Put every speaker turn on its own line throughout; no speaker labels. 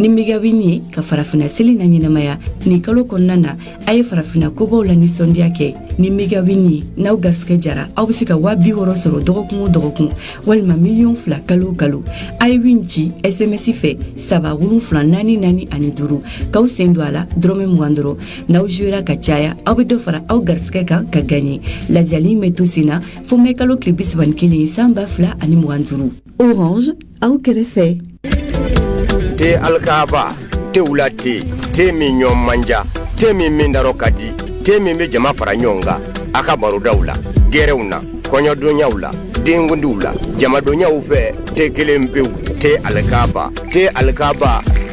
ni megawini ka farafina seli na ɲɛnamaya ni kalo kɔnɔna na a ye farafina kobaw la nisɔndiya kɛ ni megawini n'aw garisɛgɛ jara aw be se ka 60 sɔrɔ dɔgɔkun o dɔgɔkun walima $2 kalo kalo a ye win ci SMS fɛ 77445 k'aw sen do a la dɔrɔmɛ 20 dɔrɔn n'aw jouera ka caya aw be dɔ fara aw garisɛgɛ kan ka gagner lajali bɛ to sen na fo mɛ kalo tile 31 san 2025 Orange aw kɛrɛfɛ
te alkaba te wulati te min ɲɔn manja te min daro kadi te min be jama fara ɲɔnga aka barodaw la gɛrɛw na kɔɲɔdonyaw la dengundiw la jamadonyaw fɛ te kelen pew te alkaba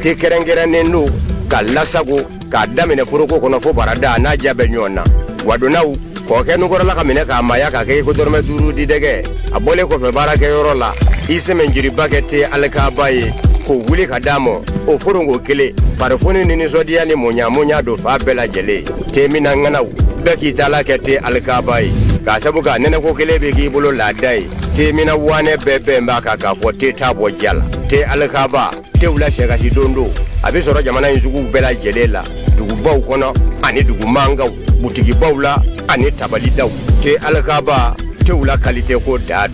te kɛrɛnkɛrɛnnen do ka lasago ka daminɛ foroko kɔnɔ fo barada n'a ja bɛ ɲɔgɔn na wadonaw kɔkɛ nukɔrɔla ka minɛ k'a maya ka kɛ ko dɔrɔmɛ 5 di dɛgɛ a bɔlen kɔfɛ baarakɛyɔrɔ la i sɛmɛ jiriba kɛ te alkaba ye ko wuli ka d'a ma o forongo kelen farifoni ni nisɔndiya ni muɲa do fa bɛɛ lajɛlen te mina ŋanaw bɛɛ k'i taala kɛ te alkaba ye k'a sabu ka nɛnɛko kelen bɛ k'i bolo laada ye te mina wanɛ bɛɛ bɛn b'a kan k'a fɔ te t'a bɔ ja la te alkaba tew la sɛgasi don a bɛ sɔrɔ jamana in sugu bɛɛ lajɛlen la dugubaw kɔnɔ ani dugumangaw butigibaw la ani tabalidaw te alkaba tew la kalite ko da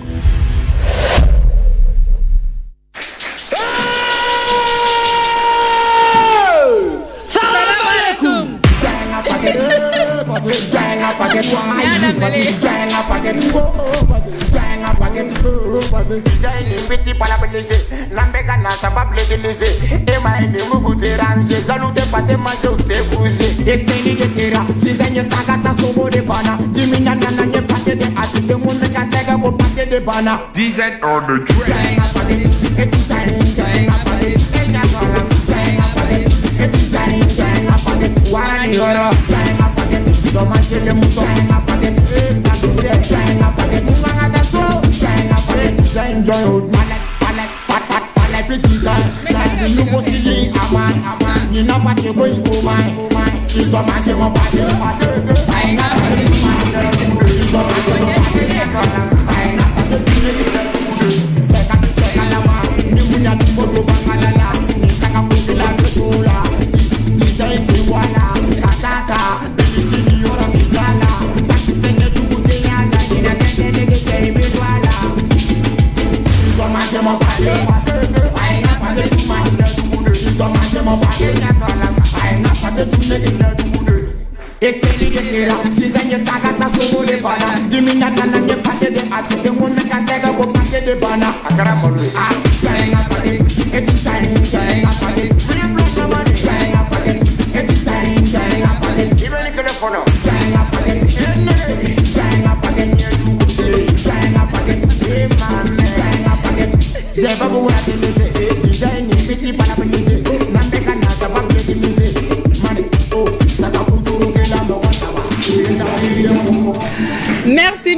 Design on the track.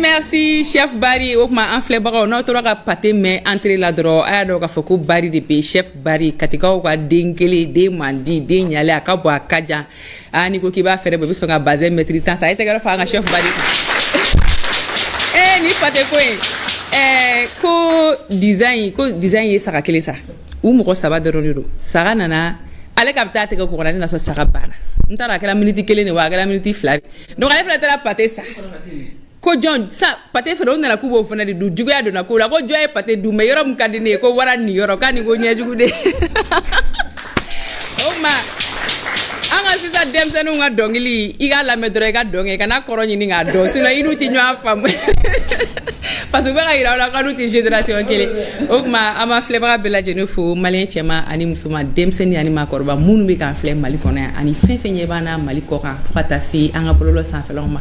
Merci chef Barry o kuma an filɛbagaw n'aw tora ka pate mɛn entrée la dɔrɔn a y'a dɔn k'a fɔ ko Barry de bɛ chef Barry katikaw ka den kelen den mandi den ɲalen a ka bɔ a ka jan n'i ko k'i b'a fɛrɛ bɔ i bɛ sɔn ka bazɛn mètre 10 sa a ye tɛgɛrɛ fɔ an ka chef Barry ni pate ko in ko design ye saga kelen sa u mɔgɔ 3 dɔrɔn de don saga nana ale ka bɛ taa tɛgɛ kɔkɔla ne na sɔn saga banna n taara a kɛra minute 1 de wa a kɛra minute 2 donc ale fana taara pate sa ko jɔn sa pate fɛnɛ o nana k'u b'o fɛnɛ de dun juguya donna ko la ko jɔn ye pate dun mais yɔrɔ min ka di ne ye ko wara nin yɔrɔ k'a ni ko ɲɛjugu de o ma an ka sisan denmisɛnninw ka dɔnkili i k'a lamɛn dɔrɔn i ka dɔnkɛ kana kɔrɔ ɲini k'a dɔn sinon i n'u tɛ ɲɔgɔn faamu parce que u bɛ ka yira aw la k'an n'u tɛ génération kelen o tuma an b'a filɛbaga bɛɛ lajɛlen fo maliyɛn cɛman ani musoman denmisɛnnin ani maakɔrɔba minnu bɛ k'an filɛ Mali kɔnɔ yan ani fɛn fɛn ɲɛ b'an na Mali kɔ kan fo ka taa se an ka bɔlɔlɔ sanfɛlaw ma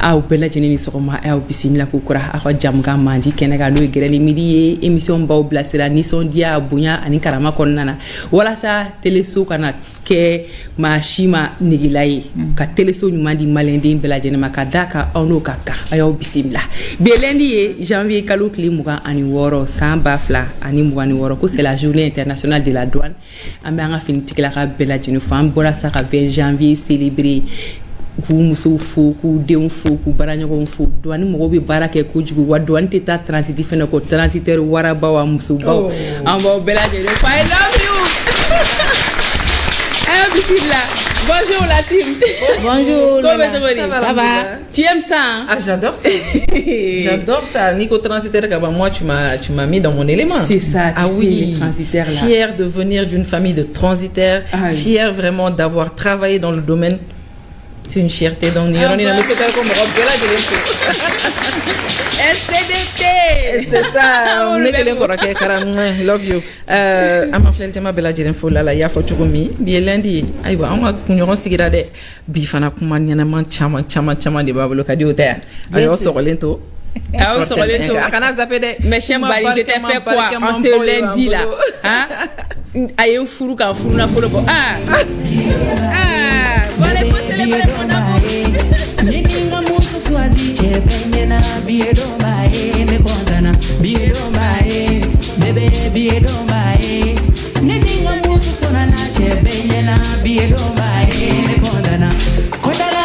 aw bɛɛ lajɛlen ni sɔgɔma a y'aw bisimila k'u kɔrɔ aw ka jamukan mandi kɛnɛ kan n'o ye gɛrɛ ni midi ye émission baw bilasira nisɔndiya bonya ani karama kɔnɔna na walasa teleso kana kɛ maa si ma negela ye ka teleso ɲuman di maliyɛnden bɛɛ lajɛlen ma ka da kan aw n'o ka kan a y'aw bisimila bi lundi ye janvier kalo tile 26 san 2026 ko c'est la journée internationale de la douane an bɛ an ka finitigilaka bɛɛ lajɛlen fo an bɔra sa ka 20 janvier célébrer k'u musow fo k'u denw fo k'u baaraɲɔgɔnw fo douane mɔgɔw bɛ baara kɛ kojugu wa douane tɛ taa transit fɛnɛ ko transiteur warabaw a musobaw an b'aw bɛɛ lajɛlen fo I love you team là. Bonjour la team.
Bonjour.
Ça va? Tu aimes ça hein?
Ah, j'adore ça. J'adore ça. Nico transitaire, moi tu m'as mis dans mon élément.
C'est ça.
Ah oui,
les transitaires là.
Fier de venir d'une famille de transitaires. Ah, oui. Fier vraiment d'avoir travaillé dans le domaine. C'est une fierté. Donc nous allons nous faire comme
STDT.
C'est ça. On est les corrects. Love you. Ama flel tema bela jiren fo la ya fo chugumi. Bi lundi. Aywa ama kunyoron sigira de bi fana kuma nyana man chama de bablo kadi hotel. Ayo sokolento.
Ah, on se relève tout. Mais chez Mbali, j'étais fait quoi en ce lundi là? Hein? Aïe, un fourou quand fourou n'a fourou. Ah! Ah! Bon, allez, faut célébrer mon amour. Ninga musu swazi chepenyena biedo bae ne kondana biedo bae bebe biedo bae ninga musu sonana chepenyena biedo bae ne kondana kodana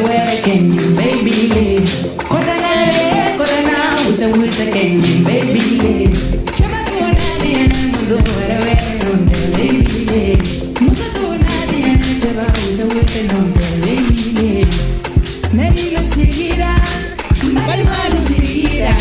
where can you baby live kodana wuse can you baby live chama tuona diana muzo where on the baby live muzo tuona diana chama wuse no baby Mary lo seguirá, Mary lo seguirá.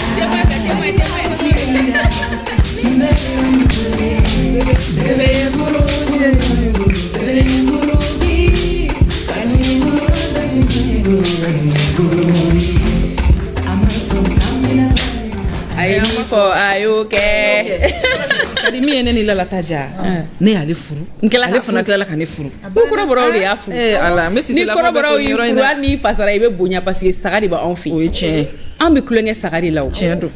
Kadi mi ene ni la taja ne ale furu ale fana kila ka ne furu
ko boro de ya furu
ala mais si c'est la
ko boro yi furu ani fasara ibe bonya parce que sagari ba on fi
o tien
an be kulenge sagari law
tien do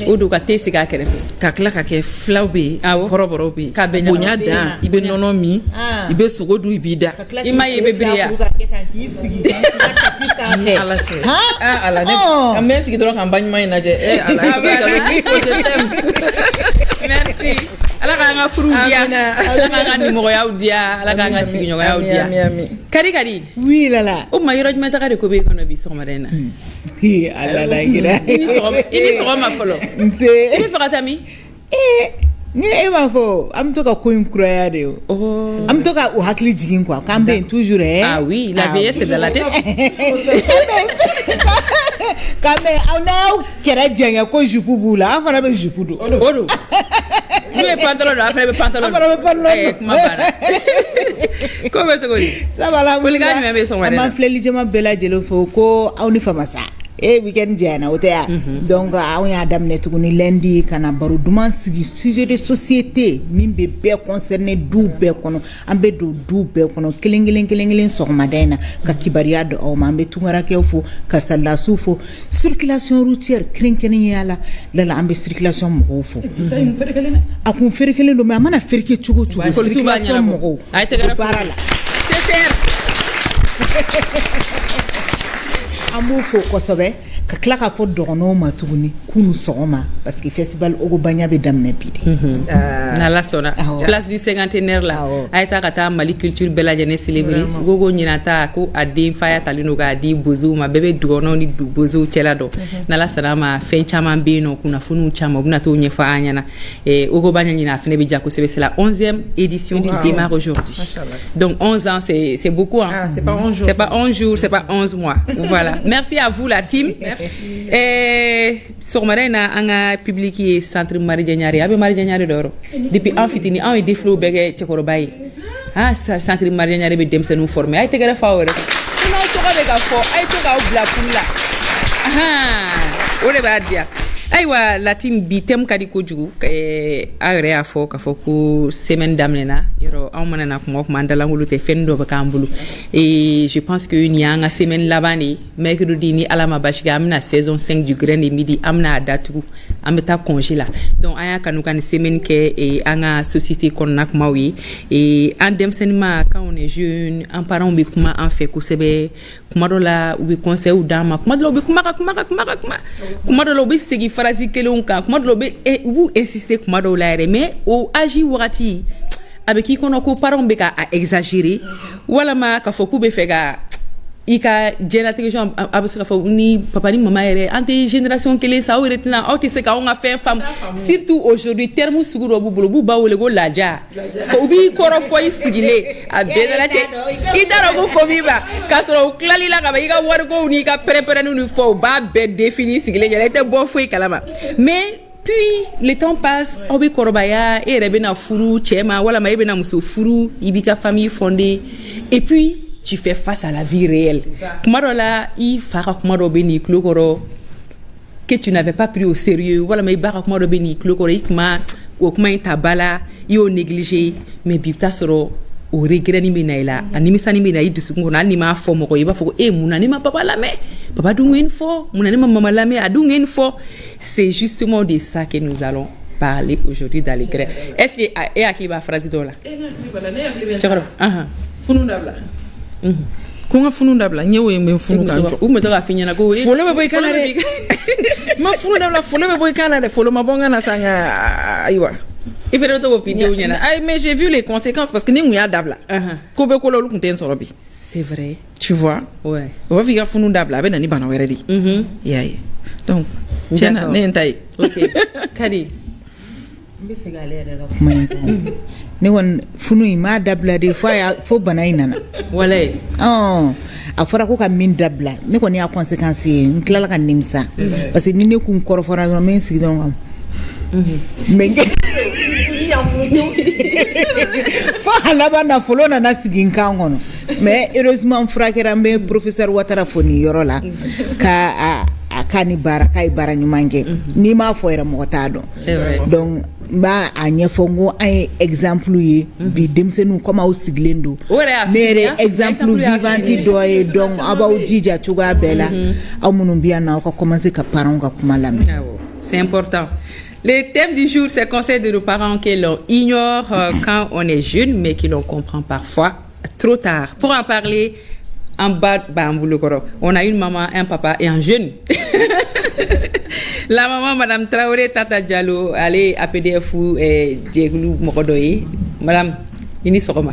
o do ka te siga kerefe
ka kila ka ke flawbe boro be
ka
bonya da ibe nono mi ibe sogodu ibida
ima ibe bria
ala tien ala ne mais si dro kan bagn mai na je ala
merci ala ka nga furu dia ala ka nga numéro ya dia ala ka nga signyo ya dia kadi
oui lala
o ma yoro jmata kadi ko be kono bi so madena
ala la gira
ini so ma folo
nse
ini fakata mi
ni ema fo am to ka ko incroyable de am to ka o hakli jigin quoi quand ben toujours
ah oui la vieillesse c'est dans la tête
quand même on a kera jenga ko jupu bula afara be jupu do
odo nous pantalon afara be pantalon kuma bara ko be to gori
ça va la
foli ga me so
ma fleli jama bela jelo fo ko awni famasa weekend jana otea donc on ya damne tuguni lundi kana baro duman sigi sujet de société min be concerné du be kono ambe du be kono kelengelen sogmadena ka kibariya do o mambe tungara ke fo ka salla sufo circulation routière krenkeni yala la ambe circulation mo fo akun ferkelen do me amana ferke chugo circulation mo
ay tegara
barala amu fo kosobe ka kla ka fo dono ma tuguni kunu soma parce que festival ogo banya be damne pide
na la sona place du cinquantenaire la ayta kata Mali culture bela jene célébrer gogo nyinata ko adi faya talino ga di bozu ma bebe dono ni bozu chelado na la sana ma fen chama beno kuna funu chama buna to nyefa anyana ogo banya nyina fene bi jako c'est la 11e édition qui démarre aujourd'hui donc 11 ans c'est beaucoup hein
c'est pas 11 jours
c'est pas 11 jours c'est pas 11 mois voilà merci à vous la team sur marena anga publié centre Marie-Diagnari abe Marie-Diagnari doro depuis enfitini en déflo bege chekoro bayi ah centre Marie-Diagnari be dem se nous former ay tegara fawre no to ka be ga fo ay to ka bla pulla ole ba dia aywa la team bitem kadi ko jugu ayre ya fo ka fo ko semaine damnena yoro amana ko mo mandala ngulu te fendo ba kambulu et je pense que une yanga semaine labani mercredi ni alama bashiga amna saison 5 du grain de midi amna datu ameta congé là donc aya kanu kan semaine ke et anga société kon nak mawi et en demsenma quand on est jeune en parent bi kuma en fait ko sebe kuma do la ubi conseil ou dama kuma do bi kuma do bi sigi phrase kelon kan kuma do be ou insister kuma do la mais o agi wakati avec qui kono ko parent be ka exagérer wala ma ka foku be fega i ka diɲɛlatigɛ sɔn a bɛ se ka fɔ ni papa ni mama yɛrɛ an tɛ génération kelen sa aw yɛrɛ tɛna aw tɛ se k'anw ka fɛn faamu surtout aujourd'hui terme sugu dɔ b'u bolo u b'u ba wele ko laja u b'i kɔrɔ fɔ i sigilen a bɛɛ dala cɛ i t'a dɔn ko b'i ma k'a sɔrɔ u tilali la ka ban i ka warikow n'i ka pɛrɛn-pɛrɛnniw ni fɔ u b'a bɛɛ défini sigilen ɲɛna i tɛ bɔ foyi kalama mais puis le temps passe aw bɛ kɔrɔbaya e yɛrɛ bɛna furu cɛ ma walama e bɛna muso furu i b'i ka famille fonder et puis tu fais face à la vie réelle. Kuma dɔ la i fa ka kuma dɔ bɛ n'i tulo kɔrɔ que tu n'avais pas pris au sérieux walama i ba ka kuma dɔ bɛ n'i tulo kɔrɔ i kuma o kuma in ta ba la i y'o négligé mais bi i bɛ taa sɔrɔ o regret bɛ na i la a nimisani bɛ na i dusukun kɔnɔ hali n'i m'a fɔ mɔgɔ ye i b'a fɔ ko mun na ne ma papa lamɛn papa dun ye nin fɔ mun na ne ma mama lamɛn a dun ye nin fɔ c'est justement de ça que nous allons parler aujourd'hui dans les grès. Est-ce que e hakili b'a phrase dɔw la?
Funu dabila. Ko nga funu dabila nyewo ye men funu kan
u me to ka finya na ko
folo be boy kana de ma funu dabila folo be boy kana de folo ma bonga na sanga aywa
il fait auto vidéo nyana
ay mais j'ai vu les conséquences parce que ni nguya dabila ko be ko lolu kunten soro bi
c'est vrai
tu vois
ouais
on va figa funu dabila be na ni bana wéré di yaye donc tiena ne entay
OK Kadi
mbe segale yɛrɛ ka kuma in kan ne kɔni funu in m'a dabila de fo bana in nana
wala
a fɔra ko ka min dabila ne kɔni y'a conséquence ye n tilala ka nimisa parce que ni ne kun kɔrɔfɔra dɔrɔn n bɛ n sigi dɔrɔn kan mais fo a laban na folo nana sigi n kan kɔnɔ mais heureusement n furakɛra n bɛ professeur Watara fo nin yɔrɔ la k'a ni baara k'a ye baara ɲuman kɛ n'i m'a fɔ yɛrɛ mɔgɔ t'a dɔn donc n b'a a ɲɛfɔ n ko an ye exemple ye bi denmisɛnninw comme aw sigilen don ne yɛrɛ exemple vivante dɔ ye donc aw b'aw jija cogoya bɛɛ la aw minnu bɛ yan nɔ aw ka commencer ka parents ka kuma lamɛn.
C'est important. Le thème du jour, c'est conseil de nos parents que l'on ignore quand on est jeune, mais que l'on comprend parfois trop tard. Pour en parler, en bas, on a une maman, un papa et un jeune. La maman, Madame Traoré Tata Diallo, elle est à PDF ou Diegoulou Mokodoye. Madame, ini sogoma.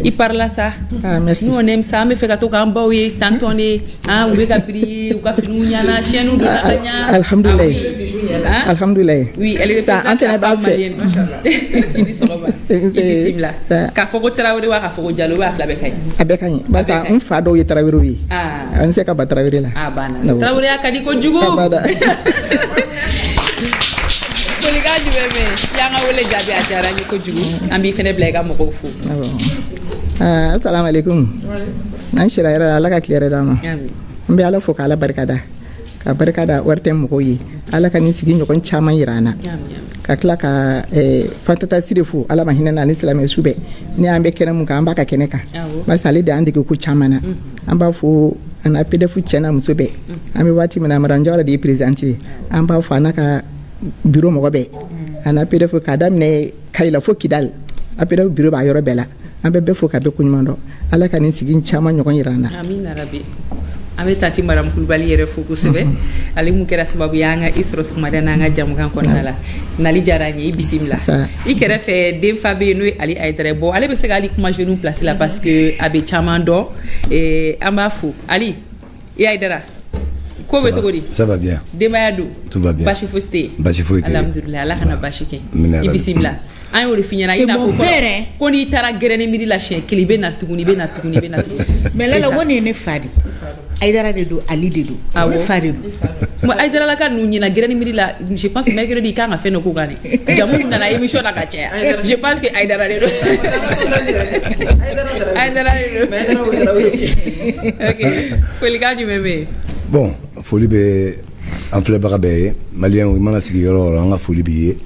Il parle à ça.
Ah, merci.
Nous on aime ça, mais fait gâteau quand baoui, tant on est, hein, ou beka prier, ou ka finou nyana, chien nous de tanya.
Alhamdulillah. Alhamdulillah.
Oui, elle est
ça antenne ba fait.
Ini sogoma. Bismillah. Ka fogo Traoré wa ka fogo Diallo wa flabe kay.
Abekany. Ba ça on fa do ye Traoré wi.
Ah.
On sait ka ba Traoré là.
Ah bana. Traoré akadi ko jugo. Poliga du bébé yanga wole jabi a jara ni ko jugu ambi fene blega mo ko fu
assalamu alaikum nan shira yara ala ka kiyare dama
amin
mbe ala fo kala barkada ka barkada warten mo ko yi ala ka ni sigi nyokon chama yirana ka kla ka fatata sirefu ala ma hinana ni islam sube ni ambe kena mun ka amba ka keneka masale de ande ko chamana amba fo ana pdf chana musube ambe wati mana maranjora de présenter amba fo anaka bureau mo be ana pede fo kadam ne kayla fo kidal apede bureau ba yoro bela ambe be fo ka be kunyumando ala kan sigi chama nyoko yirana
amin rabbi ame tati maram kulbali yere fo ko sebe ali mu kera sababu yanga isro sumada nanga jam kan ko nala nali jarani bismillah ikere fe dem fabe no ali aitre bo ale be se ali kuma jeune place là parce que abe chama do et amba fo ali ya idara.
Ça va bien.
Demayado.
Tout va bien.
Bashi Foste.
Bashi Foste.
Alhamdulillah, Allah kana bashi ke. Bismillah. An yo finyana ina ko ko ni tara gerene miri la chien kilibe na tuguni be na tuguni be na tuguni.
Mais là woni ne fadi. Aidara de do Ali de do. Fadi.
Mo Aidara la ka nu nyina gerene miri la je pense mercredi ka nga fe no ko gane. Jamu na la émission na ka tia. Je pense que Aidara de do. Aidara de do. OK. Poliga du bébé.
Bon, folie be en flebara be malien ou mana sigi yoro nga folie bi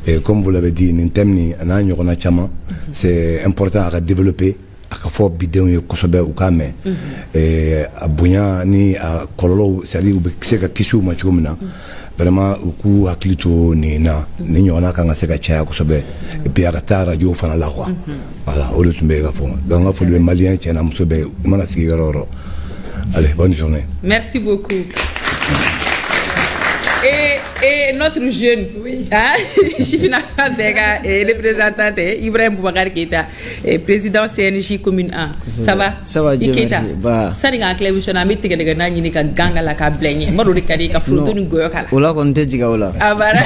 et comme vous l'avez dit nintemni na nyokona chama c'est important à développer à fo bidon yo kosobe ou kame et abunya ni a kololo sali ou se ka kishu ma chumna vraiment ku aklito ni na ni nyona ka nga se ka cha kosobe et puis akata radio fana la quoi voilà au lieu de ga fo donc nga folie malien chena musobe mana sigi yoro. Allez, bonne journée.
Merci beaucoup. et notre jeune, hein, Chifina Bega, représentante Ibrahim Boubacar Keita, président CNJ commune 1. Ça va?
Ça va, Dieu merci.
Ça n'est pas clair, je n'ai pas dit que les gens n'ont ganga la cablagne. Moi, je n'ai pas flotté une goyokala.
Ola, on te dit que
ah, voilà.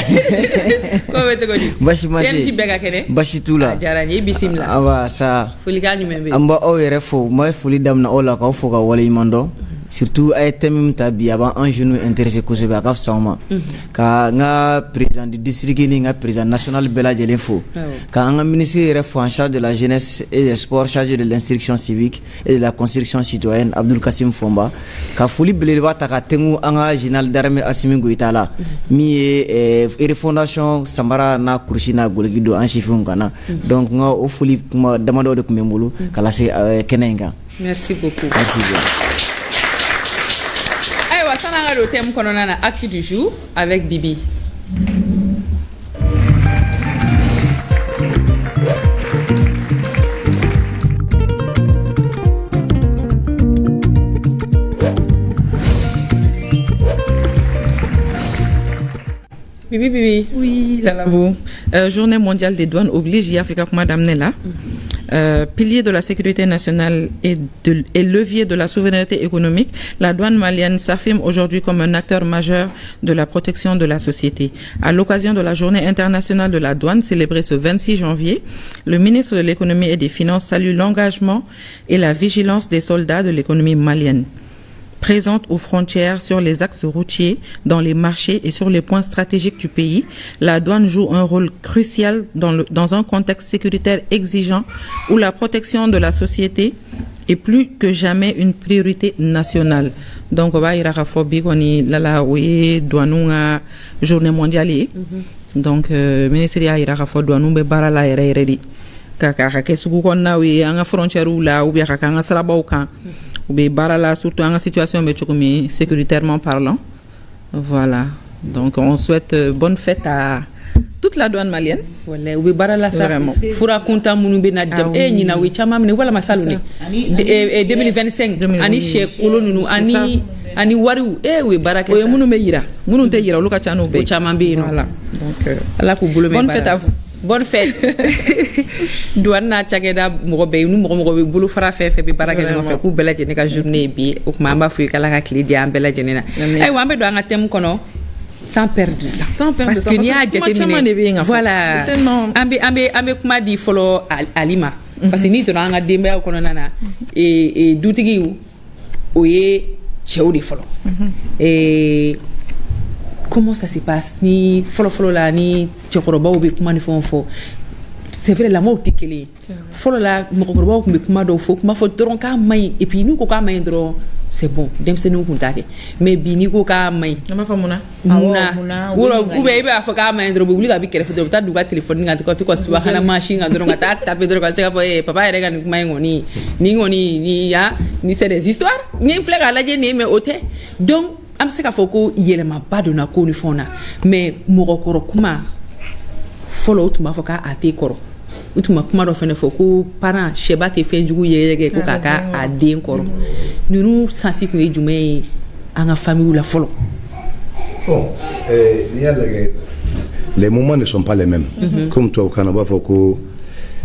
Comment est-ce que tu
Bashi Mati.
CNJ Bega Kene?
Bashi Tula.
Jarani, Bissimla.
Ah, bah, ça.
Foliga, nous même.
Amba, oh, il faut, moi, Foli Damna, Ola, quand faut que Wally Mando. Surtout ay thème tabi avant un jeune intéressé ko sebe ka sama ka nga président du district ni nga président national bela jelen fo ka nga ministre en charge de la jeunesse et des sports chargé de l'instruction civique et de la construction citoyenne Abdul Kassim Fomba ka foli beleba ta ka tengu anga général d'armée Assimi Goïtala mi fondation Sambara na kursina golgido en chifun kana donc nga o foli kuma damado de kumembulu kala se kenenga.
Merci beaucoup.
Merci bien.
On a le thème qu'on a actu du jour avec Bibi. Bibi.
Oui, Lalabo. Journée mondiale des douanes oblige Yafrika Madame Nella. Pilier de la sécurité nationale et levier de la souveraineté économique, la douane malienne s'affirme aujourd'hui comme un acteur majeur de la protection de la société. À l'occasion de la journée internationale de la douane célébrée ce 26 janvier, le ministre de l'économie et des finances salue l'engagement et la vigilance des soldats de l'économie malienne. Présente aux frontières, sur les axes routiers, dans les marchés et sur les points stratégiques du pays, la douane joue un rôle crucial dans un contexte sécuritaire exigeant où la protection de la société est plus que jamais une priorité nationale. Donc, on va y avoir la douane journée mondiale. Donc, le ministère y a douane barala eredi. Kaka kesuku konna wi anga frontière la ou bien kaka anga sarabaw kan ou bien barala surtout anga situation be chokumi sécuritairement parlant. Voilà. Donc on souhaite bonne fête à toute la douane malienne.
Voilà, oui barala ça vraiment. Fura konta munu be na jam e nyina wi chama mine wala masalune. 2025 ani cheikh kolonu ani wariu oui baraka
ça. Munu me yira. Munu te yira luka chano be.
Chama be no.
Voilà. Donc
ala ko bolo me
bonne fête à vous.
Bonne fête. Douane na chageda mo be nu mo bulu fara fefe bi baraka na fe ku bela jene ka journée bi o kuma ba fu kala ka clé dia bela jene na ay wa be do nga tem kono sans perdre de temps parce que ni a jetemine voilà ambe kuma di follow alima parce que ni to nga dembe kono nana e dutigi o ye cheudi follow comment ça se passe ni follow la ni chokoroba obi kuma ni fo c'est vrai la mort tikeli follow la mokoroba obi kuma do fo kuma fo doron ka mai et puis nous ko ka mai doron c'est bon dem se nous contacter mais bi ni ko ka mai
ma fa muna
wuro ube ibe afo ka mai doron buli ka bi kere fo ta duga téléphone ngati ko ko suwa kana machine doron ta taper doron ka se ka papa ere ga ni mai ngoni ni ya ni c'est des histoires ni fleur la je ni mais hôtel donc am se ka foko yelema badona ko ni fona mais mogokoro kuma follow utuma foka ate koro utuma kuma do fene foko parent sheba te fenjugu yege ko kaka ade koro nunu sansi ko ejume anga famille la follow
bon les moments ne sont pas les mêmes comme toi au Canada foko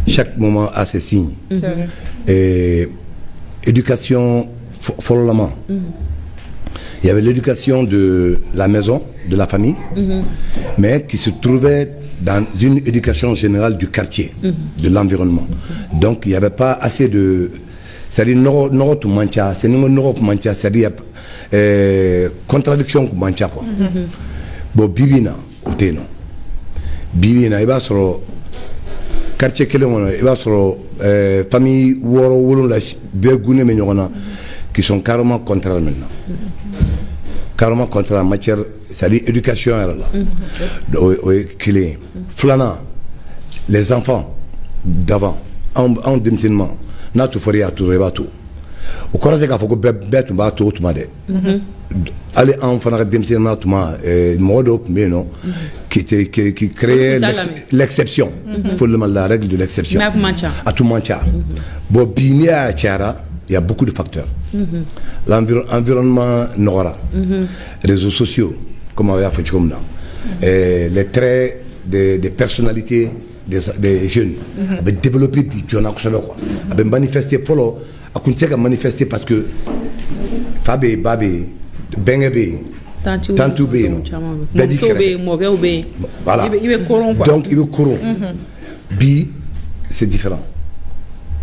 chaque moment a ses signes et éducation follow. Il y avait l'éducation de la maison, de la famille, mais qui se trouvait dans une éducation générale du quartier, de l'environnement. Donc il n'y avait pas assez de... C'est-à-dire, c'est-à-dire contradiction comme mancha quoi. Bon, bibina, ou t'es non. Bibina, il va sur le quartier qu'il il va sur la famille Woro, la Begune, qui sont carrément contraires maintenant. Carrément contre la matière, c'est-à-dire éducation là. Flana, les enfants d'avant, en démissionnement, n'a tout fait à tout rebatou. Au cours de faut que bête ou bateau tout m'a dit. Allez en faire un démissionnement tout m'a mode mais non qui crée l'exception. Faut la règle de l'exception. À tout mancha. Bon bini à Tiara. Il y a beaucoup de facteurs. L'environnement Nora, réseaux sociaux, comme on a fait comme ça. Les traits des personnalités des jeunes avaient développé du John quoi. Avaient manifesté follow, a continué à manifester parce que Fabé, Babé, Bengabe, Tantoubé, non. Voilà. Donc il veut courir. Bi, c'est différent.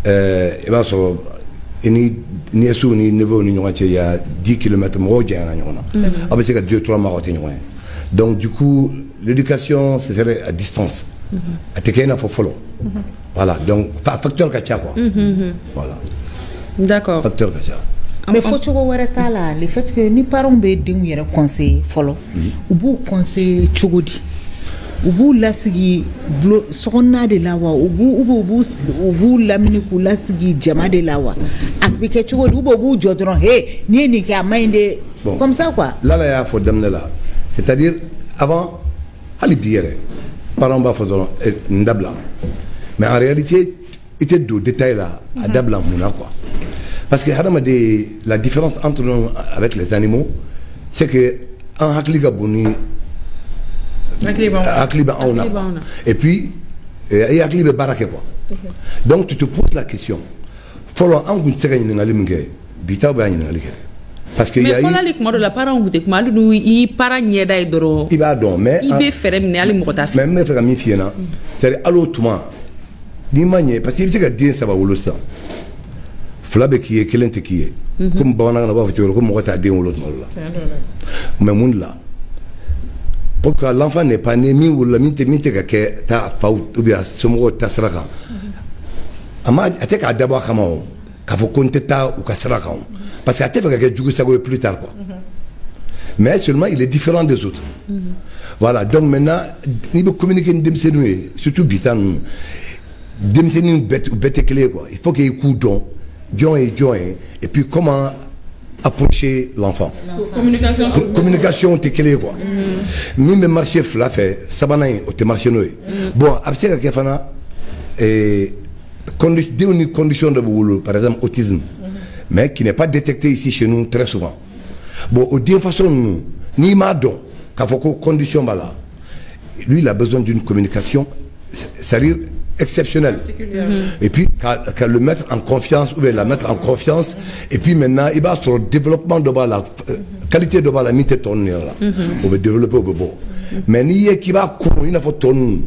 Il va sur ni sous ni niveau ni il y a 10 km moi j'ai un c'est que 2-3 mois donc du coup l'éducation ce serait à distance à te qu'il faut follow voilà donc facteur kacha quoi voilà
d'accord
facteur kacha mais faut que wara tala le fait que ni parents be dingu yere conseil follow ou bu conseil chogodi ubu lasigi sokonna de lawa ubu lamini ku lasigi jama de lawa akbike chugo ubu jodron he ni ki aminde comme ça quoi
là il faut demander là c'est-à-dire avant ali biere parents ba fodon ndabla mais en réalité était deux détails là à dabla muna quoi parce que la différence entre nous avec les animaux c'est que en hakliga boni et puis il y barake quoi donc tu te poses la question follow angun sega ni ngali mnge bita ba ni ngali parce que il y a
mais faut la parent ou te malu nu i parent nyeda e doro
il va donc mais
il be ferem ne ali mota fi
même faire mi fiena c'est allo tuma ni manye parce que c'est que dire ça va wolo ça flabe qui est kelente qui est comme bana na ba fi comme mota de wolo la mais moun là pour que l'enfant n'est pas né mi wala mi te que ta faute ou bien somo ta saraka ama ateka adaba kama o ka fo konteta ou ka saraka parce que ateka que du coup ça va plus tard quoi mais seulement il est différent des autres voilà donc maintenant ni de communiquer ndemsenu surtout bitan ndemsenu bête clé quoi il faut qu'il y ait coup don et puis comment approcher l'enfant. Communication t'es clé quoi. Même marché fla fait sabanaï au te marché noé. Bon après que fana condition de boulot par exemple autisme mais qui n'est pas détecté ici chez nous très souvent. Bon au d'une façon nous ni madon qu'a faut condition bala. Lui il a besoin d'une communication c'est-à-dire exceptionnel. Et puis qu'à le mettre en confiance ou bien la mettre en confiance et puis maintenant il va sur le développement de la qualité de la mité tonne là on va développer au beau mais ni qui va courir il faut tonne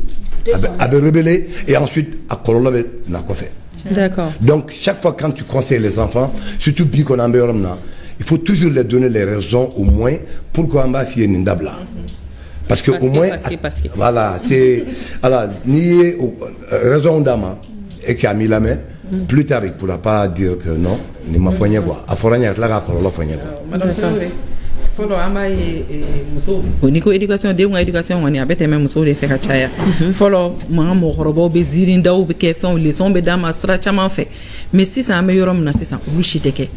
à rebeller et ensuite à colorer n'a quoi fait.
D'accord.
Donc chaque fois quand tu conseilles les enfants surtout bien qu'on a il faut toujours leur donner les raisons au moins pourquoi on va faire une ndabla. Parce que au moins voilà c'est alors ni raison d'ama et qui a mis la main plus tard il pourra pas dire que non ni ma foigné quoi a foranya la ka kololo foigné quoi
folo amba muso boniko education de uma education wani abete même muso de faire chaya folo ma mo horobo be zirin daw be ke fon leçon be dama sra chama fait mais si ça améliore na si ça lushiteke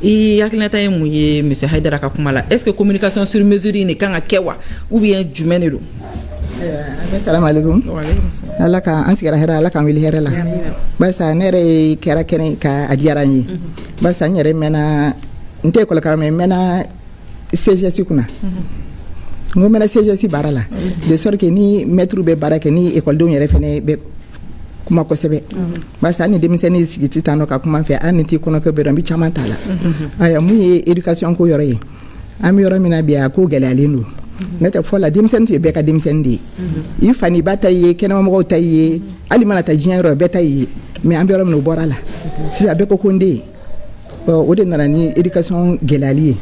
et yakilata yemu ye monsieur Haidara ka kumala est-ce que communication sur mesure ni kan akewa ou bien jumenelo
assalamu alaikum Allah ka ansigara hera Allah ka wili hera la ba sa nere kera kene ka adiarani ba sa nyere mena nte ko la ka mena CGC kuna ngo mena CGC barala de sorte que ni maître be baraka ni école de yere fene be kuma ko sebe ba sa ni demiseni sigiti tano ka kuma fe aniti kono ko be rambi chamantala aya mu éducation ko yore am yore mina biya ko galalendo neta fola dimsen tu be ka dimsen di il fani bataye kena mo ko taye ali mana ta jinro betaye mais am yore no borala si abe ko konde o de nana ni éducation gelali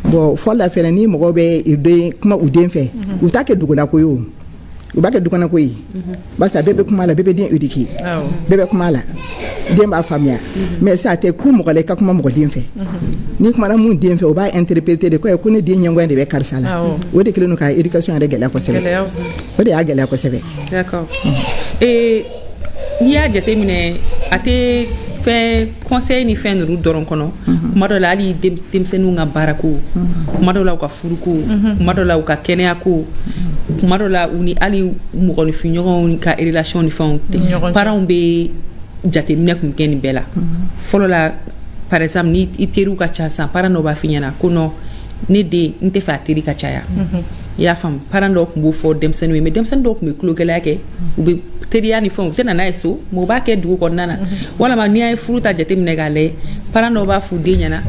bon fola fere ni mo be ide kuma uden fe u take duguna ko yo u ba ke duguna ko yi basta bebe kuma la bebe den éduquer bebe kuma la dem ba famia mais ça te ku mo le ka kuma mo den fe ni kuma na mu den fe o ba interpréter de ko ne den nyangwa de be karsala o de kele no ka éducation de gela ko sebe o de ya gela ko sebe
d'accord et il y a des terminés à te fait conseil ni fait nous doron kono kuma do la ali demsenu nga barako kuma do la ka furuko kuma do la ka kenya ko kuma do la uni ali mo ko ni finyo ka relation ni fon parents be jatemina kum ken bela folo la par exemple ni iteru ka chasa para no ba finyana kono ne den n tɛ fɛ a teri ka caya i y'a faamu parents dɔw tun b'o fɔ denmisɛnninw ye mais denmisɛnnin dɔw tun bɛ tulogɛlɛya kɛ u bɛ teriya ni fɛnw u tɛ na n'a ye so mais u b'a kɛ dugu kɔnɔna na walama n'i y'a ye furu ta jateminɛ k'a lajɛ parents dɔw b'a f'u den ɲɛna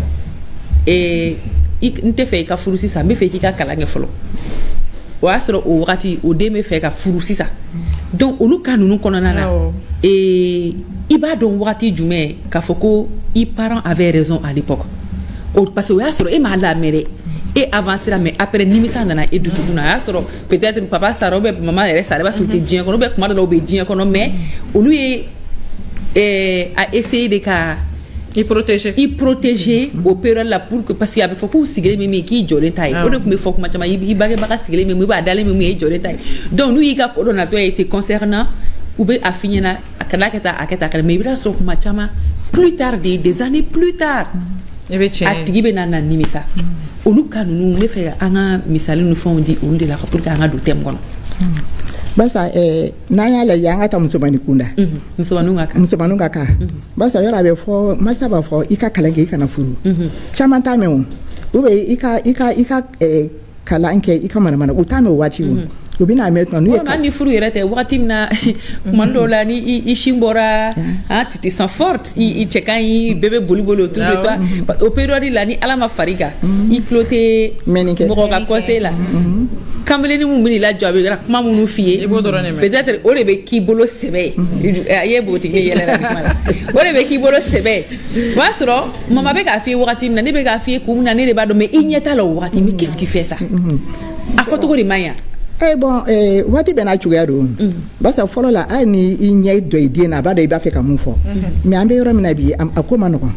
n tɛ fɛ i ka furu sisan n bɛ fɛ i k'i ka kalan kɛ fɔlɔ o y'a sɔrɔ o wagati o den bɛ fɛ ka furu sisan donc olu cas ninnu kɔnɔna na i b'a dɔn wagati jumɛn k'a fɔ ko i parents avaient raison à l'époque parce que o y'a sɔrɔ e m'a lamɛn dɛ e avancera mais après nimisa nana e dusukun na a y'a sɔrɔ peut-être papa sara ou bien maman yɛrɛ sara i b'a sɔrɔ u tɛ diɲɛ kɔnɔ ou bien kuma dɔ la u bɛ diɲɛ kɔnɔ mais olu ye a essayer de ka i protéger o période la pour que parce que a bɛ fɔ k'u sigilen bɛ min k'i jɔlen ta ye o de tun bɛ fɔ kuma caman i bangebaga sigilen bɛ min i b'a dalen bɛ min ye i jɔlen ta ye donc n'u y'i ka ko dɔ natɔ ye te concernant u bɛ a f'i ɲɛna a kana kɛ tan mais i bɛ sɔrɔ kuma caman plus tard des années plus tard a tigi bɛ na nimisa olu ka ninnu ne fɛ an ka misali ni fɛnw di olu de la pour que an ka don thème kɔnɔ
basa n'an y'a lajɛ an ka taa musomanin kunda musomaninw ka kan basa yɔrɔ a bɛ fɔ masa b'a fɔ i ka kalan kɛ i kana furu caman t'a mɛn o bɛ i ka kalan kɛ i ka manamana o t'a mɛn o waati o bɛ n'a mɛn tuma n'u ye
hali ni furu yɛrɛ tɛ wagati min na kuma dɔw la ni i sin bɔra tu te sens forte i cɛ ka ɲi bɛɛ bɛ boli autour de toi o période la ni ala ma far'i kan i tulo tɛ mɔgɔ ka conseil la kamalenin mun bɛ n'i lajɔ a bɛ kuma minnu f'i ye peut-être o de bɛ k'i bolo sɛbɛ a ye npogotigi yɛlɛ la kuma la o de bɛ k'i bolo sɛbɛ o b'a sɔrɔ mama bɛ k'a f'i ye wagati min na ne bɛ k'a f'i ye kun min na ne de b'a dɔn mais i ɲɛ t'a la o wagati mais qu'est-ce qui fait ça a fɔcogo de man ɲa
bon waati bɛɛ n'a cogoya don basa fɔlɔ la hali ni i ɲɛ dɔ i den na a b'a dɔn i b'a fɛ ka mun fɔ mais an bɛ yɔrɔ min na bi a ko ma nɔgɔn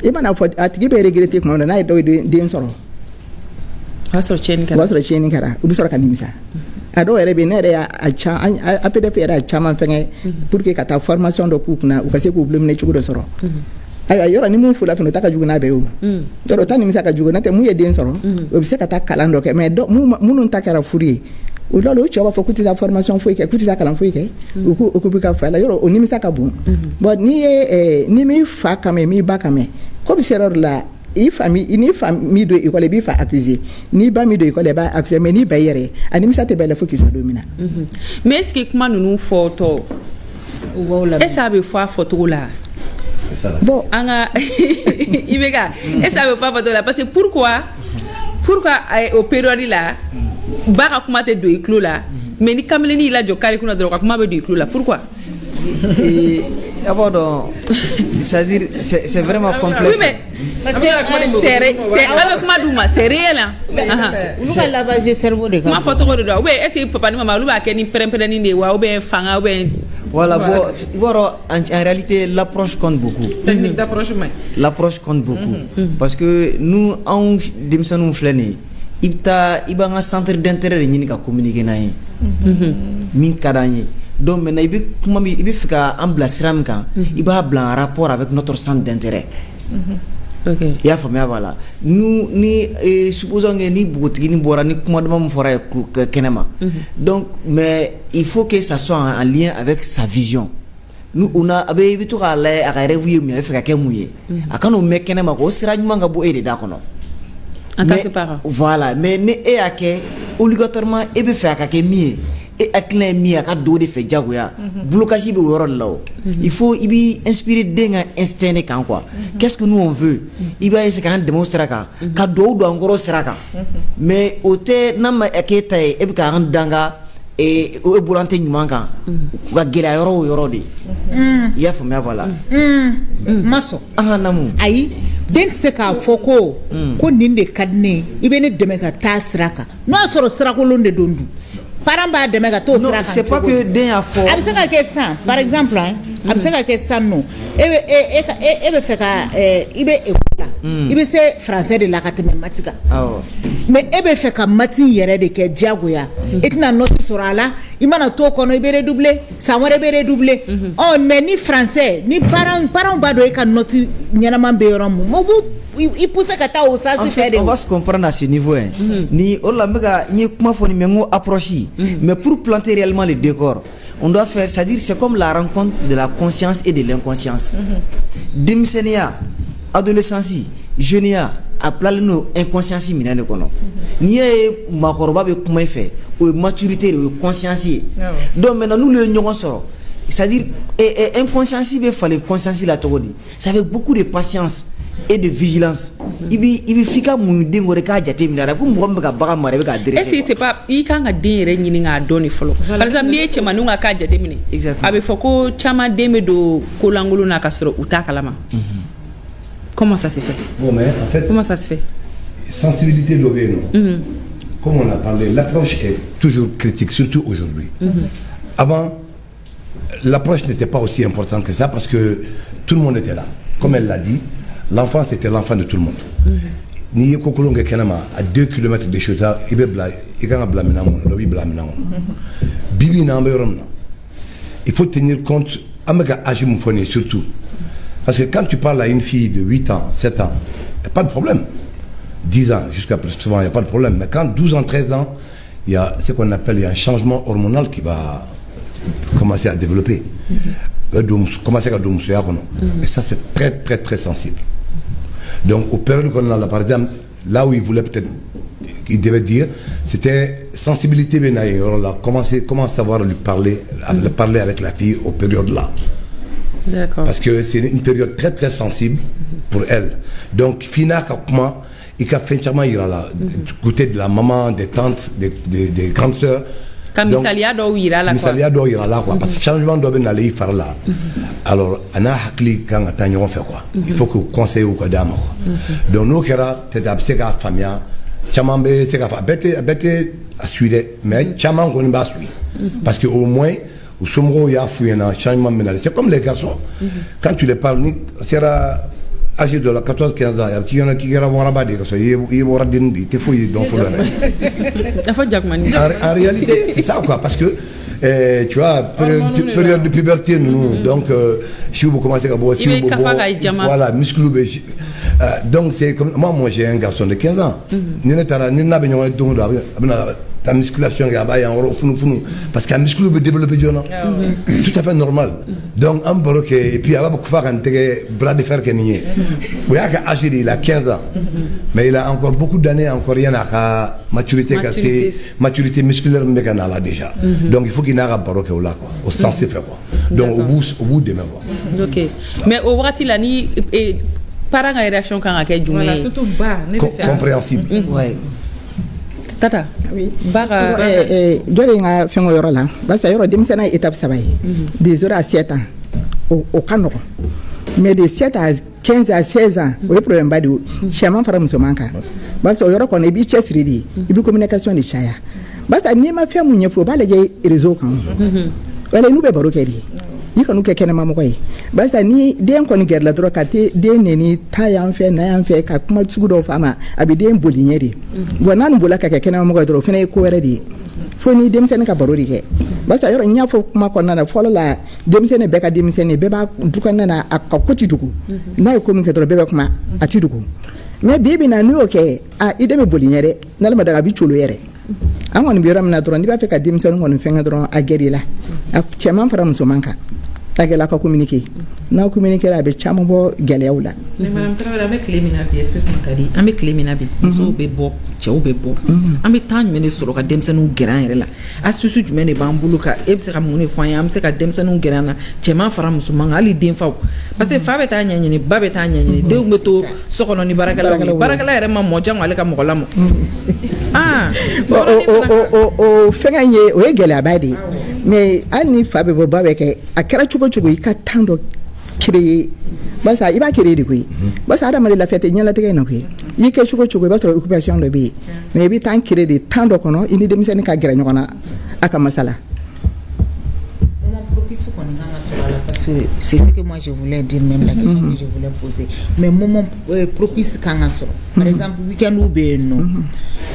i mana fɔ a tigi bɛ regretter tuma min na n'a ye dɔw den sɔrɔ
o b'a sɔrɔ
tiɲɛni kɛra u bɛ sɔrɔ ka nimisa a dɔw yɛrɛ bɛ ne yɛrɛ y'a APDF yɛrɛ y'a caman fɛngɛ pour que ka taa formation dɔ k'u kunna u ka se k'u bilominɛ cogo dɔ sɔrɔ ayiwa yɔrɔ ni mun fula fana o ta ka jugu n'a bɛɛ ye o yɔrɔ o ta nimisa ka jugu n'o tɛ mun ye den sɔrɔ o bɛ se ka taa kalan dɔ kɛ mais minnu ta kɛra furu ye o dɔw la o cɛ b'a fɔ k'u tɛ taa formation foyi kɛ k'u tɛ taa kalan foyi kɛ u k'u occupé ka fa la yɔrɔ o nimisa ka bon bon ni m'i fa kan mɛn m'i ba kan mɛn ko bɛ se yɔrɔ la ni fa mi don école i b'i fa accuser ni ba mi don école i b'a accuser mais ni ba i yɛrɛ a nimisa tɛ bɛɛ la fo k'i sa don min na
mais est ce que kuma ninnu fɔtɔ est ce que a bɛ fɔ a fɔcogo la bon an ka i bɛ ka est ce que a bɛ fɔ a fɔcogo la parce que pourquoi o période la ba ka kuma tɛ don i tulo la mais ni kamalenin y'i lajɔ carré kunna dɔrɔn ka kuma bɛ don i tulo la pourquoi
D'abord, c'est-à-dire, c'est vraiment complexe.
Oui, mais parce que c'est réel.
Nous va lavager cerveau de gars.
Ma photo de doigt. Oui, est-ce que papa ni maman lui va qu'une prenne ni ou bien fanga ou bien.
Voilà, bon, en réalité, l'approche compte beaucoup.
Technique d'approche, mais.
L'approche compte beaucoup. Parce que nous, en démission nous flâner, il y a un centre d'intérêt qui a communiqué naï. Min kadanye. Donc maintenant, il faut qu'un blanc siram kan, il va blanc en rapport avec notre centre d'intérêt.
Ok.
Il y a famille voilà. Nous ni supposons que ni boutique ni bora ni comment demande fera kenema. Donc mais il faut que ça soit en lien avec sa vision. Nous on a abe tout à l'air à rêver mais il faut qu'à mouiller. À quand on met kenema ko sera du manga bo aider d'accord non.
En tant que parent.
Voilà, mais ne est à que obligatoirement et be faire qu'à mieux. Et akilin mi aka do de fait jagoya blocage be woro law il faut ibi inspirer denga instinct kan quoi qu'est-ce que nous on veut iba ese kan démontrer ka do encore seraka mais ote nama aketa e be kan danga e o bolante nyuma kan ga gira yoro de ya fo me voilà
maso
namu
ayi den se ka foko ko ninde kadne ibe ne deme ka ta siraka no soro sirakolon de dondu parents b'a dɛmɛ ka t'o sira kan.
C'est pas que den y'a fɔ.
A bɛ se ka kɛ san par exemple a bɛ se ka kɛ san nɔ e bɛ fɛ ka i bɛ école la i bɛ se français de la ka tɛmɛ mati kan mais e bɛ fɛ ka mati yɛrɛ de kɛ diyagoya e tɛna note sɔrɔ a la i mana t'o kɔnɔ i bɛ redoubler san wɛrɛ bɛ redoubler mais ni français ni parents b'a dɔn e ka note ɲɛnama bɛ yɔrɔ mun o b'u il pousse ka taa o sens fɛ de.
On va se comprendre à ce niveau hein. Ni ola mega ni kuma fo ni mengo approche mais pour planter réellement le décor on doit faire c'est-à-dire c'est comme la rencontre de la conscience et de l'inconscience. Dimsenia adolescence jeunia a bilalen no inconscience minɛ de kɔnɔ n'i y'a ye maakɔrɔba bɛ kuma i fɛ o ye maturité de o ye conscience ye donc maintenant n'olu ye ɲɔgɔn sɔrɔ c'est-à-dire inconscience bɛ falen conscience la cogo di ça fait beaucoup de patience et de vigilance i bi fika mun den gore ka jate minɛ a ko mɔgɔ min bɛ ka bagan mara i bɛ ka dresser
est-ce que c'est pas i kan ka den yɛrɛ ɲini k'a dɔn de fɔlɔ par exemple n'i ye cɛmaninw ka k'a jate minɛ a bɛ fɔ ko caman den bɛ don kolankolon na ka sɔrɔ u t'a kalama comment ça se fait
bon mais en fait
comment ça se fait
sensibilité dɔ bɛ yen nɔ comme on a parlé l'approche est toujours critique surtout aujourd'hui avant l'approche n'était pas aussi importante que ça parce que tout le monde était là comme elle l'a dit. L'enfant, c'était l'enfant de tout le monde. Ni ye kokolon ke kenama à 2 km de Chota, il faut tenir compte, surtout. Parce que quand tu parles à une fille de 8 ans, 7 ans, il n'y a pas de problème. 10 ans, jusqu'à plus souvent, il n'y a pas de problème. Mais quand 12 ans, 13 ans, il y a ce qu'on appelle un changement hormonal qui va commencer à développer. Commencer à dominer. Et ça, c'est très, très, très sensible. Donc, au période qu'on a, par exemple, là où il voulait peut-être, il devait dire, c'était sensibilité, comment savoir lui parler, parler avec la fille aux périodes-là.
D'accord.
Parce que c'est une période très, très sensible pour elle. Donc, Fina, comment il a fait là, du côté de la maman, des tantes, des grandes sœurs.
Misaliya dɔw yira la
quoi parce que changement dɔ bɛ nalen i fari la alors a n'a hakili kan ka taa ɲɔgɔn fɛ quoi il faut que conseil u ka d'a ma quoi donc n'o kɛra peut-être a bɛ se k'a faamuya caman bɛ se k'a fɔ a bɛɛ tɛ a suit dɛ mais caman kɔni b'a suit parce que au moins u somɔgɔw y'a f'u ɲɛna changement bɛ nalen c'est comme les garçons quand tu les parles ni sera âgé de la 14-15 ans, il y en a qui ont waraba de ça, il aura des te fouilles dans en réalité, c'est ça quoi, parce que tu vois, période de puberté, nous, donc si vous commencez à boire, si vous voilà, muscle, donc c'est comme moi j'ai un garçon de 15 ans, ta musculation parce qu'un muscle peut développer tout à fait normal donc un baroque et puis il va beaucoup faire un bras de fer qu'il il a 15 ans mais il a encore beaucoup d'années encore rien à maturité maturité musculaire là déjà donc il faut qu'il n'ait pas baroque là quoi au sens c'est fait quoi donc au bout de quoi
ok mais au vrai là ni parents réaction quand à quel
voilà surtout bas
compréhensible
ouais
Tata,
oui.
Bara
jole nga fengo yoro la. Basa yoro demsena étape sabay. De 0 à 7 ans au kanoko. Mais de 7 à 15 à 16 ans, o problème ba do. Chama fara musomanka. Basa yoro ko ne bi chesridi. Ibi communication de chaya. Basa ni ma fe munye fo ba le réseau kan. Wala nu be baro kedi. Yi kanu ke kene mamu koy basa ni den kon ger la dro ka te den neni ta yan fe na yan fe ka kuma tsugu do fama abi den bolinya di bonan bola ka ke kene mamu koy dro fene ko were di fo ni dem sen ka baro di ke basa yoro nya fo kuma kon na fo la dem sen be ka dem sen be ba dukan na akakoti dugu na ko mun ke dro be ba kuma ati dugu mais bibi na ni oke a ide me bolinya de na la daga bi cholo yere amon bi ram na dro ndi ba fe ka dem sen ngon fenga dro a geri la a chema fara musomanka takela ka communiquer na communiquer la be chamo bo gelew la
mais madame Traoré avec les minabi excuse-moi kadi avec les minabi so be bo chew be bo am tan mene soro ka demsanu geran yere la asusu jumene bambulu ka e be se ka muni fanya am se ka demsanu geran na chema fara musuma ali den fa parce que fa be ta nyanya ni ba be ta nyanya ni de ngbeto sokono ni barakala yere ma mo jango ale ka mo la mo ah o
fenganye o egele abadi mais ani fa be bo ba be ke akara chugo i ka tando créer basa iba créer de kui basa ada mari la fête nyala tege na kui yi ke chugo basa occupation de bi mais bi tan créer de tando kono ini dem sen ka gira nyona aka masala
c'est ce que moi je voulais dire, même la question que je voulais poser. Mais moment propice quand par exemple week-end ou bien non,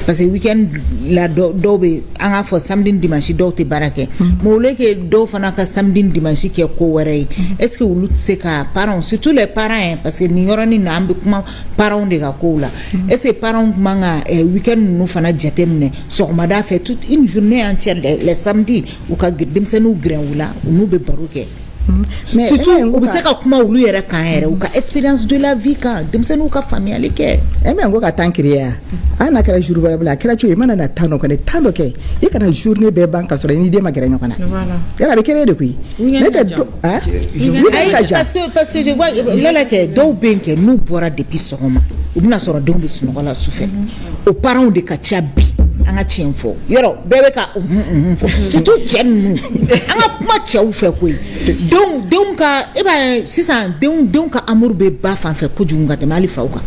parce que week-end la dobe anga fo samedi dimanche do te barake. Mo le que do fana ka samedi dimanche ke ko wéré. Est-ce que vous lutte ka parents surtout les parents parce que ni yorani na ambe kuma parents de ka ko la. Est-ce que parents manga week-end no fana jatemne so mada fait toute une journée entière les samedis ou ka demsenu grain ou la ou no be baroke.
Mais
surtout u bɛ se ka kuma olu yɛrɛ kan yɛrɛ u ka expérience de la vie kan denmisɛnninw ka faamuyali kɛ
mais ngo ka temps créer a na kɛra jour wɛrɛ bila kɛra cogo i mana na temps dɔ kɔnɔ temps dɔ kɛ i kana journée bɛɛ ban ka sɔrɔ i ni den ma gɛrɛ ɲɔgɔn na yala a bɛ kɛra de koyi ne tɛ
parce que je vois lala kɛ dɔw bɛ yen kɛ n'u bɔra depuis sɔgɔma u bɛna sɔrɔ denw bɛ sunɔgɔ la sufɛ o parents de ka ca bi an ka tiɲɛ fɔ yɔrɔ bɛɛ bɛ ka fɔ surtout cɛ ninnu an ka kuma cɛw fɛ koyi denw ka e b'a ye sisan denw ka amour bɛ ba fan fɛ kojugu ka tɛmɛ hali faw kan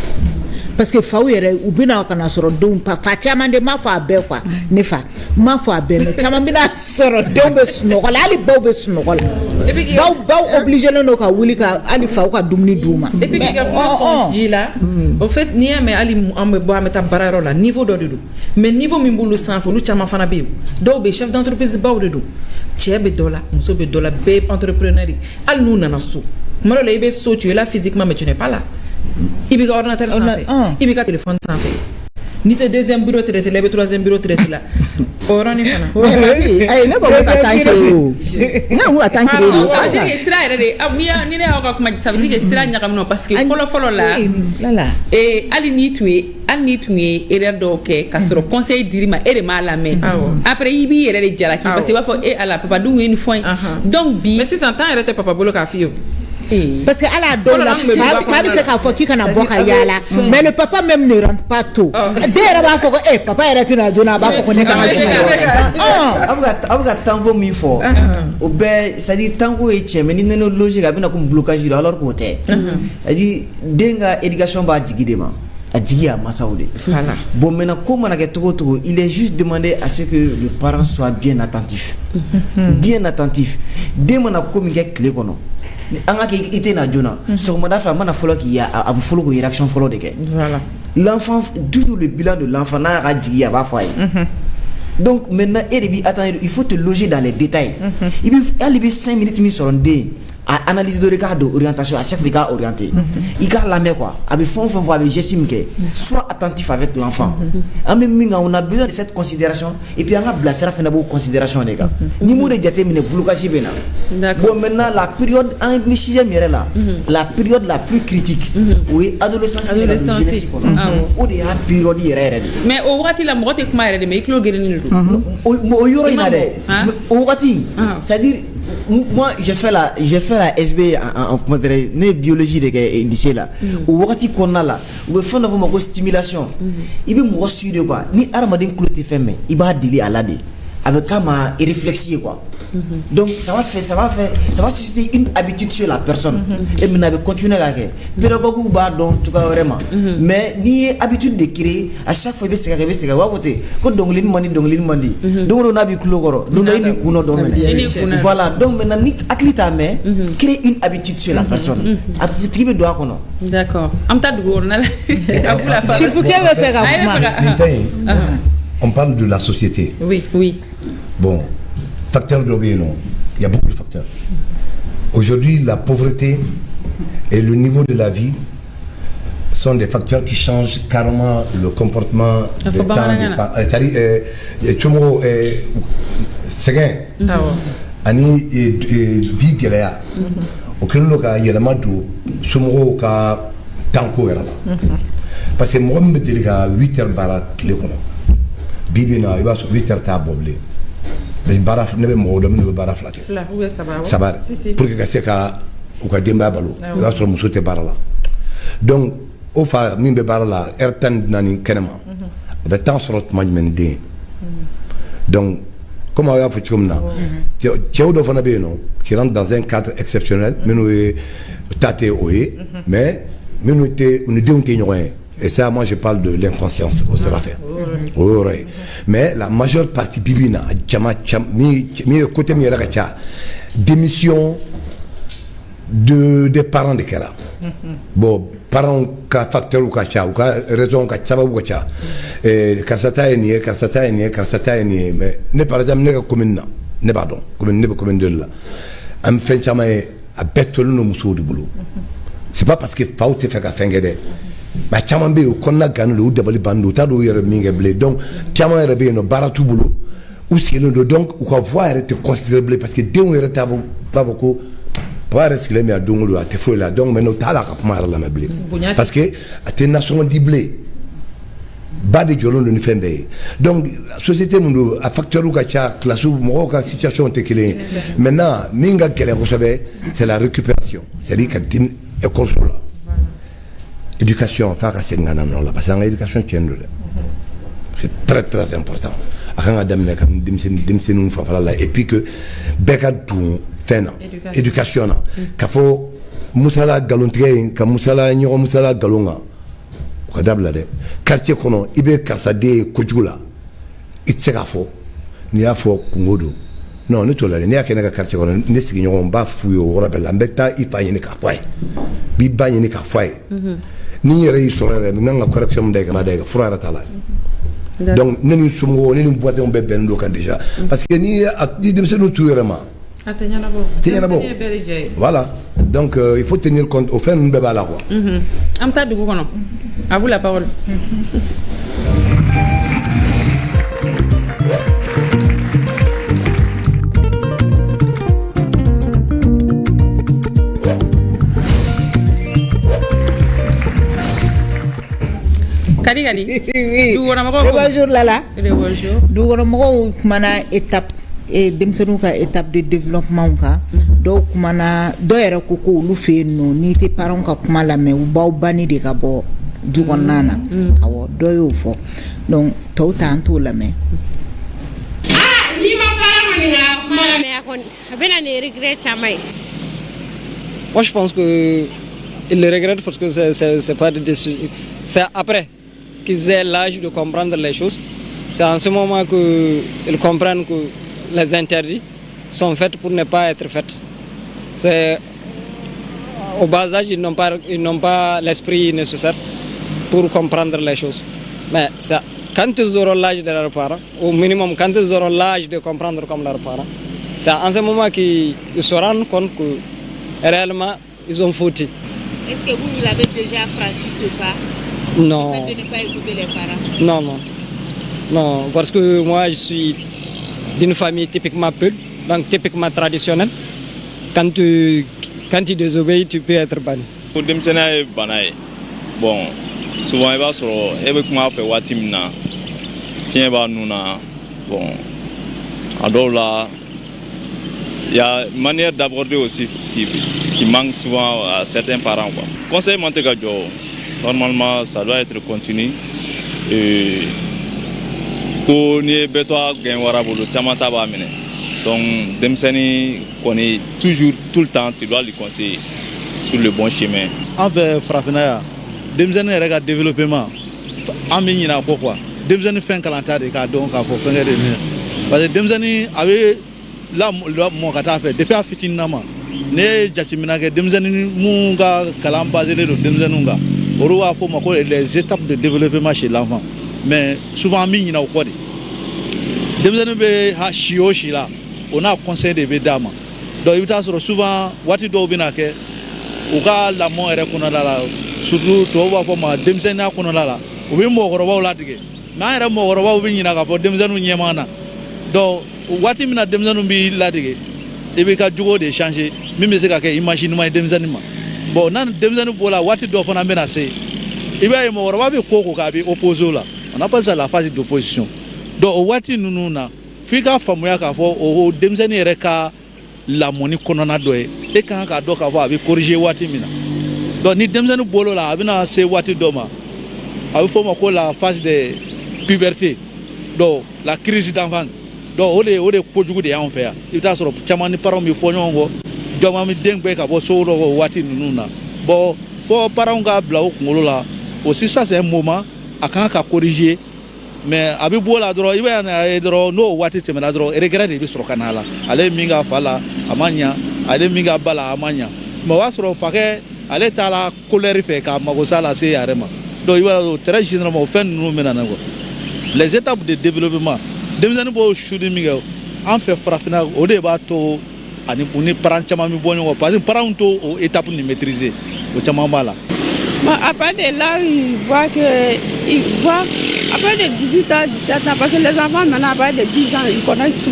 parce que faw yɛrɛ u bɛna ka na sɔrɔ denw fa caman de m'a fɔ a bɛɛ quoi ne fa m'a fɔ a bɛɛ mais caman bɛna sɔrɔ denw bɛ sunɔgɔ la hali baw bɛ sunɔgɔ la baw obligé len don ka wuli ka hali faw ka dumuni d'u ma
et puis k'i ka kuma sɔn ji la au fait n'i y'a mɛn hali an bɛ bɔ an bɛ taa baarayɔrɔ la niveau dɔ de don mais niveau min b'olu sanfɛ olu caman fana bɛ yen dɔw bɛ chef d'entreprise baw de don cɛ bɛ dɔ la muso bɛ dɔ la bɛɛ ye entrepreneur ye hali n'u nana so tuma dɔ la i bɛ so tu es là physiquement mais tu n'es pas là i b'i ka ordinateur sanfɛ i b'i ka téléphone sanfɛ n'i tɛ deuxième bureau traité la i bɛ troisième bureau traité la o yɔrɔnin fana.
ayi ne ko ka temps créer o ne ko ka temps créer o.
ça veut dire que sira yɛrɛ de ni ne y'aw ka kuma ça veut dire que sira ɲagamina parce que fɔlɔ la hali n'i tun ye erreur dɔw kɛ ka sɔrɔ conseil dir'i ma e de m'a lamɛn après i b'i yɛrɛ de jalaki parce que i b'a fɔ ala papa dun ye nin fɔ n ye donc bi.
mais sisan temps yɛrɛ tɛ papa bolo k'a f'i ye o.
Parce que à la dɔw la fa bɛ se k'a fɔ k'i kana bɔ ka yaala mais le papa même ne rentre pas tôt den yɛrɛ b'a fɔ ko papa yɛrɛ tɛna joona a b'a fɔ ko ne kan ka jigin
a bɛ ka tanko min fɔ o bɛɛ c'est à dire tanko ye tiɲɛ mais ni nana logique a bɛna comme blocage la alors k'o tɛ c'est à dire den ka éducation b'a jigi de ma a jigi a masaw de bon maintenant ko mana kɛ togo togo il est juste demandé à ce que le parent soit bien attentif den mana ko min kɛ tile kɔnɔ an ka kɛ i tɛ na joona sɔgɔmada fɛ a mana fɔlɔ k'i ye a bɛ fɔlɔ k'o réaction fɔlɔ de kɛ l'enfant toujours le bilan de l'enfant n'a y'a ka jigi a b'a fɔ a ye donc maintenant e de b'i attendre il faut te loger dans les détails i bɛ hali bɛ 5 minutes min sɔrɔ n den a analyse dɔ de k'a don orientation à chaque fois i k'a orienté i k'a lamɛn quoi a bɛ fɛn o fɛn fɔ a bɛ geste min kɛ sois attentif avec l'enfant an bɛ min kan on a besoin de cette considération et puis an ka bilasira fana b'o considération de kan ni m'o de jateminɛ blocage bɛ na bon maintenant la période an bɛ sixième yɛrɛ la la période la plus critique o ye adolescence de la jeunesse kɔnɔ o de y'a période yɛrɛ de
mais o wagati la mɔgɔ tɛ kuma yɛrɛ de mais i tulo gerennen de don
o yɔrɔ in na dɛ o wagati c'est à dire moi j'ai fait la SB en comment dire né biologie de lycée là au wagati konna la u bɛ fɛn dɔ fɔ ma ko stimulation i bɛ mɔgɔ suivre quoi ni adamaden kulo tɛ fɛn mɛn i b'a deli a la de a bɛ k'a ma réflexe ye quoi donc ça va susciter une habitude sur la personne et maintenant a bɛ continuer k'a kɛ pédagogue b'a dɔn cogoya wɛrɛ ma mais n'i ye habitude de créer à chaque fois i bɛ segin u b'a fɔ ten ko dɔnkili man di don o don n'a b'i tulo kɔrɔ don dɔ i n'i kun dɔ dɔ minɛ voilà donc maintenant ni hakili t'a mɛn créer une habitude sur la personne a tigi bɛ don a kɔnɔ.
d'accord an bɛ taa dugu kɔnɔ la
Chifukɛ bɛ fɛ ka kuma
on parle de la société.
Oui.
Bon, facteurs de bien, il y a beaucoup de facteurs. Aujourd'hui, la pauvreté et le niveau de la vie sont des facteurs qui changent carrément le comportement des temps des parents. C'est-à-dire, c'est ani vie gɛlɛya o kɛlen don ka yɛlɛma don somɔgɔw ka tanko yɛrɛ la parce que mɔgɔ min bɛ deli ka 8 heures baara tile kɔnɔ bi bi in na i b'a sɔrɔ 8 heures t'a bɔ bilen mais baara ne bɛ mɔgɔw dɔn minnu bɛ baara 2 kɛ saba pour que ka se ka u ka denbaya balo i b'a sɔrɔ muso tɛ baara la donc o fa min bɛ baara la heure 14 kɛnɛma a bɛ temps sɔrɔ tuma jumɛn ni den ye donc comme on a fait comme ça, cɛw dɔ fana bɛ yen nɔ qui rentre dans un cadre exceptionnel minnu ye tate o ye mais minnu tɛ u ni denw tɛ ɲɔgɔn ye et ça moi je parle de l'inconscience o sera fait o yɔrɔ ye mais la majeure partie bibi na jama min ye côté min yɛrɛ ka ca démission des parents de kɛra bon parents ka facteur ka ca u ka raison ka sababu ka ca karisa ta ye nin ye karisa ta ye nin ye karisa ta ye nin ye mais ne par exemple ne ka commune na ne b'a dɔn commune ne bɛ commune 2 la an bɛ fɛn caman ye a bɛɛ tolen don musow de bolo c'est pas parce que faw tɛ fɛ ka fɛn kɛ dɛ mais caman bɛ yen o kɔnɔna gannen don u dabali bannen don u t'a dɔn u yɛrɛ min kɛ bilen donc caman yɛrɛ bɛ yen nɔ baara t'u bolo u sigilen don donc u ka voix yɛrɛ tɛ considérée bilen parce que denw yɛrɛ b'a fɔ ko pas recycler mais à dongo à te fouiller là donc maintenant t'as la capmara la meublé parce que à tes nations diblé bas de jolon de nifembe donc société mundo a facteur ou kacha classe ou mo ka situation te kele maintenant minga kele vous savez c'est la récupération c'est-à-dire que tin école là éducation fa ka sengana non la parce que l'éducation tient c'est très très important akanga damne kam dimsen fa fala la et puis que beka tout fena éducation na ka fo musala galontre ka musala nyoro musala galonga ko dabla de quartier kono ibe karsa de kojula itsega fo ni afo kungodo non ne tolale ni akena ka quartier kono ne sigi nyoro ba fuyo wora bela mbeta ifanye ni ka fay bi banye ni ka fay ni yere sorere nganga correction de kana de furara tala donc nous sommes ni boîte on bébé ndo kan déjà parce que ni dim se nous tuerema voilà donc il faut tenir compte au fait nous bébé la roi
amta dugu kono à vous la parole Kali
bonjour Lala bonjour kumana étape denmisɛnninw ka étape de développement ka dɔw kumana dɔw yɛrɛ ko ko olu fɛ yen nɔ n'i tɛ parents ka kuma lamɛn u b'aw banni de ka bɔ du kɔnɔna na awɔ dɔw y'o fɔ donc tɔw ta an t'o lamɛn.
N'i ma parent kɔni ka kuma lamɛn a kɔni a bɛ na ni regret caman ye.
Moi je pense que ils le regrettent parce que c'est pas de décision, c'est après qu'ils aient l'âge de comprendre les choses. C'est en ce moment qu'ils comprennent que les interdits sont faits pour ne pas être faits. C'est au bas âge, ils n'ont pas l'esprit nécessaire pour comprendre les choses. Mais ça, quand ils auront l'âge de leurs parents, au minimum quand ils auront l'âge de comprendre comme leurs parents, c'est en ce moment qu'ils se rendent compte que réellement ils ont fauté.
Est-ce que vous l'avez déjà franchi ce pas?
Non.
De ne pas écouter les parents?
Non, non. Non, parce que moi je suis d'une famille typiquement peul, donc typiquement traditionnelle. Quand tu désobéis, tu peux être banni.
Pour des personnes banales, bon, souvent il va sur avec moi faire watimna, fin va nous na, bon, alors là, il y a une manière d'aborder aussi qui manque souvent à certains parents quoi. Conseil Mantegajo, normalement ça doit être continu et pour ni beto gain warabolo chamata ba mine. Donc demseni connaît toujours tout le temps tu dois lui conseiller sur le bon chemin.
En fait Frafinaya demseni rega développement ami na quoi. Demseni fin calendrier ka donc ka fo fin de parce que demseni avait là mon kata fait depuis a fitinama ne jatimina ke demseni mu ga kalam basé de demseni nga oruwa fo mako les étapes de développement chez l'enfant mais souvent mi na ko de demseni be ha shioshi là on a conseil de bedama donc il t'a souvent wati do bina ke o ka la mo ere kono la surtout to wa fo ma demseni na kono la o be mo goro wa la dige na ere mo goro wa o be nyina ka fo demseni nyemana donc wati mina demseni bi la dige e be ka jugo de changer même se ka ke imaginement demseni ma bon nan demseni bola wati do fo na mena se e be mo goro wa be koko ka be opposé là on appelle ça la phase d'opposition donc wati nunu na fika famuya ka fo o demseni ere ka la moni konona do e kan ka do ka fo abi corriger wati mina donc ni demseni bolo la abina se wati do ma abi fo ma ko la phase de puberté donc la crise d'enfant donc o de pojugu de en fait il ta soro chamani parents mi fo nyongo do ma mi dengbe ka bo so ro wati nunu na bon fo parents ga bla o ngolo la aussi ça c'est un moment à kan ka corriger mais abi bola dro ibe na dro no wati temela dro regret bi soro kanala ale minga fala amanya ale minga bala amanya ma wasro fake ale tala colère fait ka mago sala se yarema do iba très généralement fin nous menana ko les étapes de développement demzani bo shudi minga en fait frafina o de ba to ani buni parent chama mi bonyo ko parce que parent to o étape ni maîtriser o chama bala
après de là il voit après de 18 ans, 17 ans, parce que les enfants maintenant à partir de 10 ans, ils connaissent tout.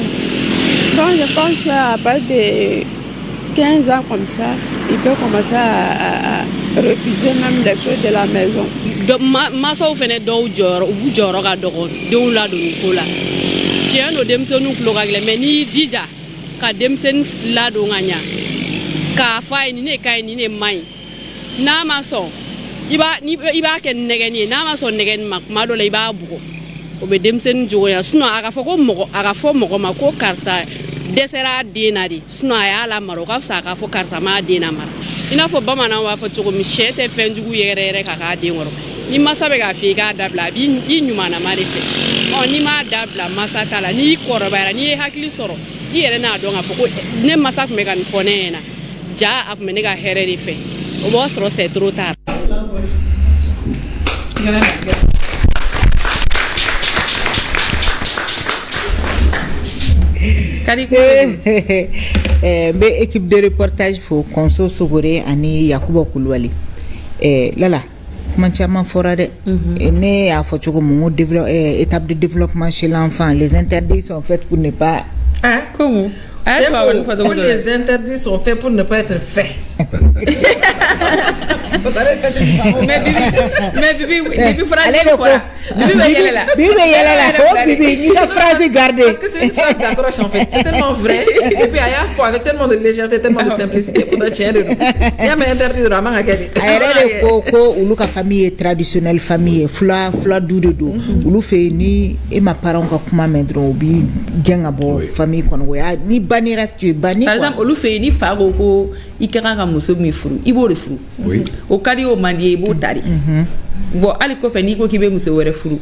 Donc je pense qu'à partir de 15 ans comme ça, il peut commencer à refuser même les choses de la maison.
Masaw fɛnɛ dɔw jɔyɔrɔ u jɔyɔrɔ ka dɔgɔ denw ladonni ko la tiɲɛ don denmisɛnninw tulo ka gɛlɛn mais n'i y'i jija ka denmisɛnnin ladon ka ɲa k'a fɔ a ye nin de ka ɲi nin de man ɲi n'a ma sɔn i b'a kɛ nɛgɛnni ye n'a ma sɔn nɛgɛnni ma kuma dɔ la i b'a bugɔ o bɛ denmisɛnnin jogoya sinon a ka fɔ mɔgɔ ma ko karisa dɛsɛra a den na de sinon a y'a lamara o ka fisa a ka fɔ karisa m'a den lamara i n'a fɔ bamananw b'a fɔ cogo min sɛ tɛ fɛn jugu yɛrɛ yɛrɛ ka k'a den kɔrɔ ni masa bɛ k'a fɔ i k'a dabila a b'i ɲumanama de fɛ n'i m'a dabila masa t'a la n'i kɔrɔbayara n'i ye hakili sɔrɔ i yɛrɛ n'a dɔn k'a fɔ ko ne masa tun bɛ ka nin fɔ ne ɲɛna ja a tun bɛ ne ka hɛrɛ de fɛ o b'a sɔrɔ c'est trop tard.
Be équipe de reportage fo Konso Sogore ani Yakuba Kulwali Lala kuma caman fɔra dɛ ne y'a fɔ cogo min ko étape de développement chez l'enfant les interdits sont faits pour ne pas
comment les interdits sont faits pour ne pas être faits.
Mais Bibi phrase quoi?
Bibi ni la phrase gardée.
Parce que c'est une phrase d'accroche en fait. C'est tellement vrai. Et puis à la fois avec tellement de légèreté, tellement de simplicité pour notre chien de nous. Il y a mais interdit de la main à quel.
Ayere ko ulu ka famille traditionnelle famille fla du do. Ulu fe ni e ma parent ka kuma mendro bi genga bo famille kono ya ni banira tu bani.
Par exemple, ulu fe ni fa ko ikara ka muso mi furu. Ibo de furu. Oui. Au kadi o mandie ibo tari. Bon, ali ko fe ni ko kibe muso were furu.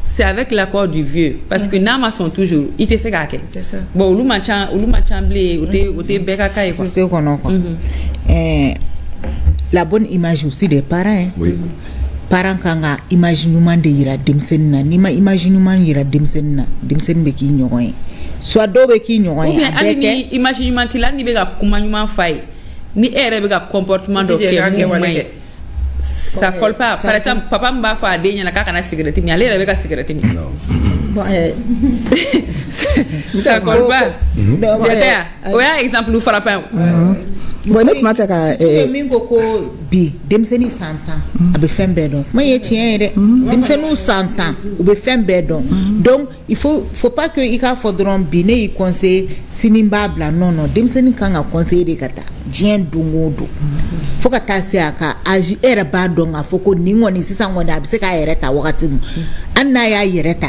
C'est avec l'accord du vieux parce que nama sont toujours il te sait kake. C'est ça. Bon, ulu machan blé ou te beka kai quoi.
La bonne image aussi des parents. Oui. Parents kanga imaginement de ira demsenna ni ma imaginement ira demsenna demsen be ki nyoy. Soit do be ki nyoy.
Ali ni imaginement tila ni be ga kumanyuma fay. Ni ere be ga comportement do ke ça colle pas. Par exemple, papa m'a fait des gens qui ont une cigarette, mais elle avec la cigarette. Non. Ça colle pas. J'étais. Ouais, exemple, nous frappons.
Bon, tu m'as fait que Mingoko bi demseni santan abe fembedon. Moi y tient demseni santan abe fembedon. Donc il faut pas que ika faudron bine y conseil sinimbabla non demseni kanga conseil de kata. Dien dungodo. Faut que ta se aka agi era ba don afoko ningoni sisa ngonda abise ka yereta wakati mu. Anna ya yereta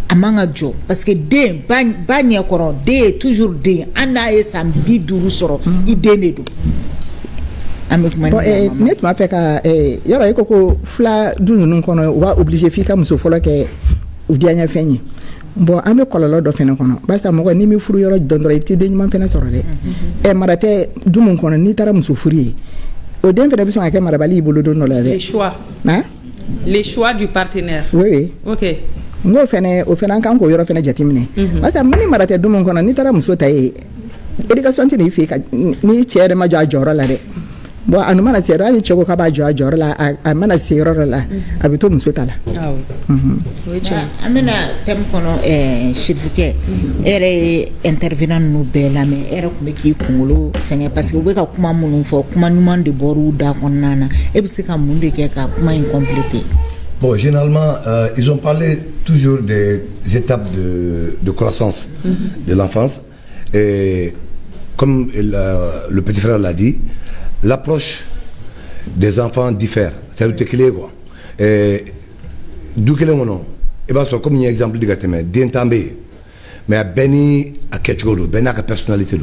amanga jo parce que de banya koron de toujours de anna e sambi duru soro idene do.
Net ma fait ka yoro e koko fla dunu nun kono wa obligé fika muso folo ke u dianya fenyi. Bon ame kololo do fene kono basa mo ko ni mi furu yoro dondoro ti de nyuma fene soro de e marate dumun kono ni tara muso furi o den fene biso ake marabali bolo do no la de
les choix les choix du partenaire
oui
OK
ngo fene o fene kan ko yoro fene jatimine basa mini marate dumun kono ni tara muso tay education ti ni fika ni chere ma joro la de bon anu mana sero ani choko ka ba joro la a mana sero la abito muso tala
ah oui
amena tem kono chifuke ere intervenant no bela me ere ko be ki kungulo fenye parce que we ka kuma munu fo kuma nyuma de boru da konana e bi ka munde ke ka kuma incomplété.
Bon, généralement, ils ont parlé toujours des étapes de croissance de l'enfance. Et comme le petit frère l'a dit, l'approche des enfants diffère. C'est clé quoi. D'où que l'on et bien comme un exemple de gâteau, d'entendre, mais à Benny à quelque chose, Benny à personnalité.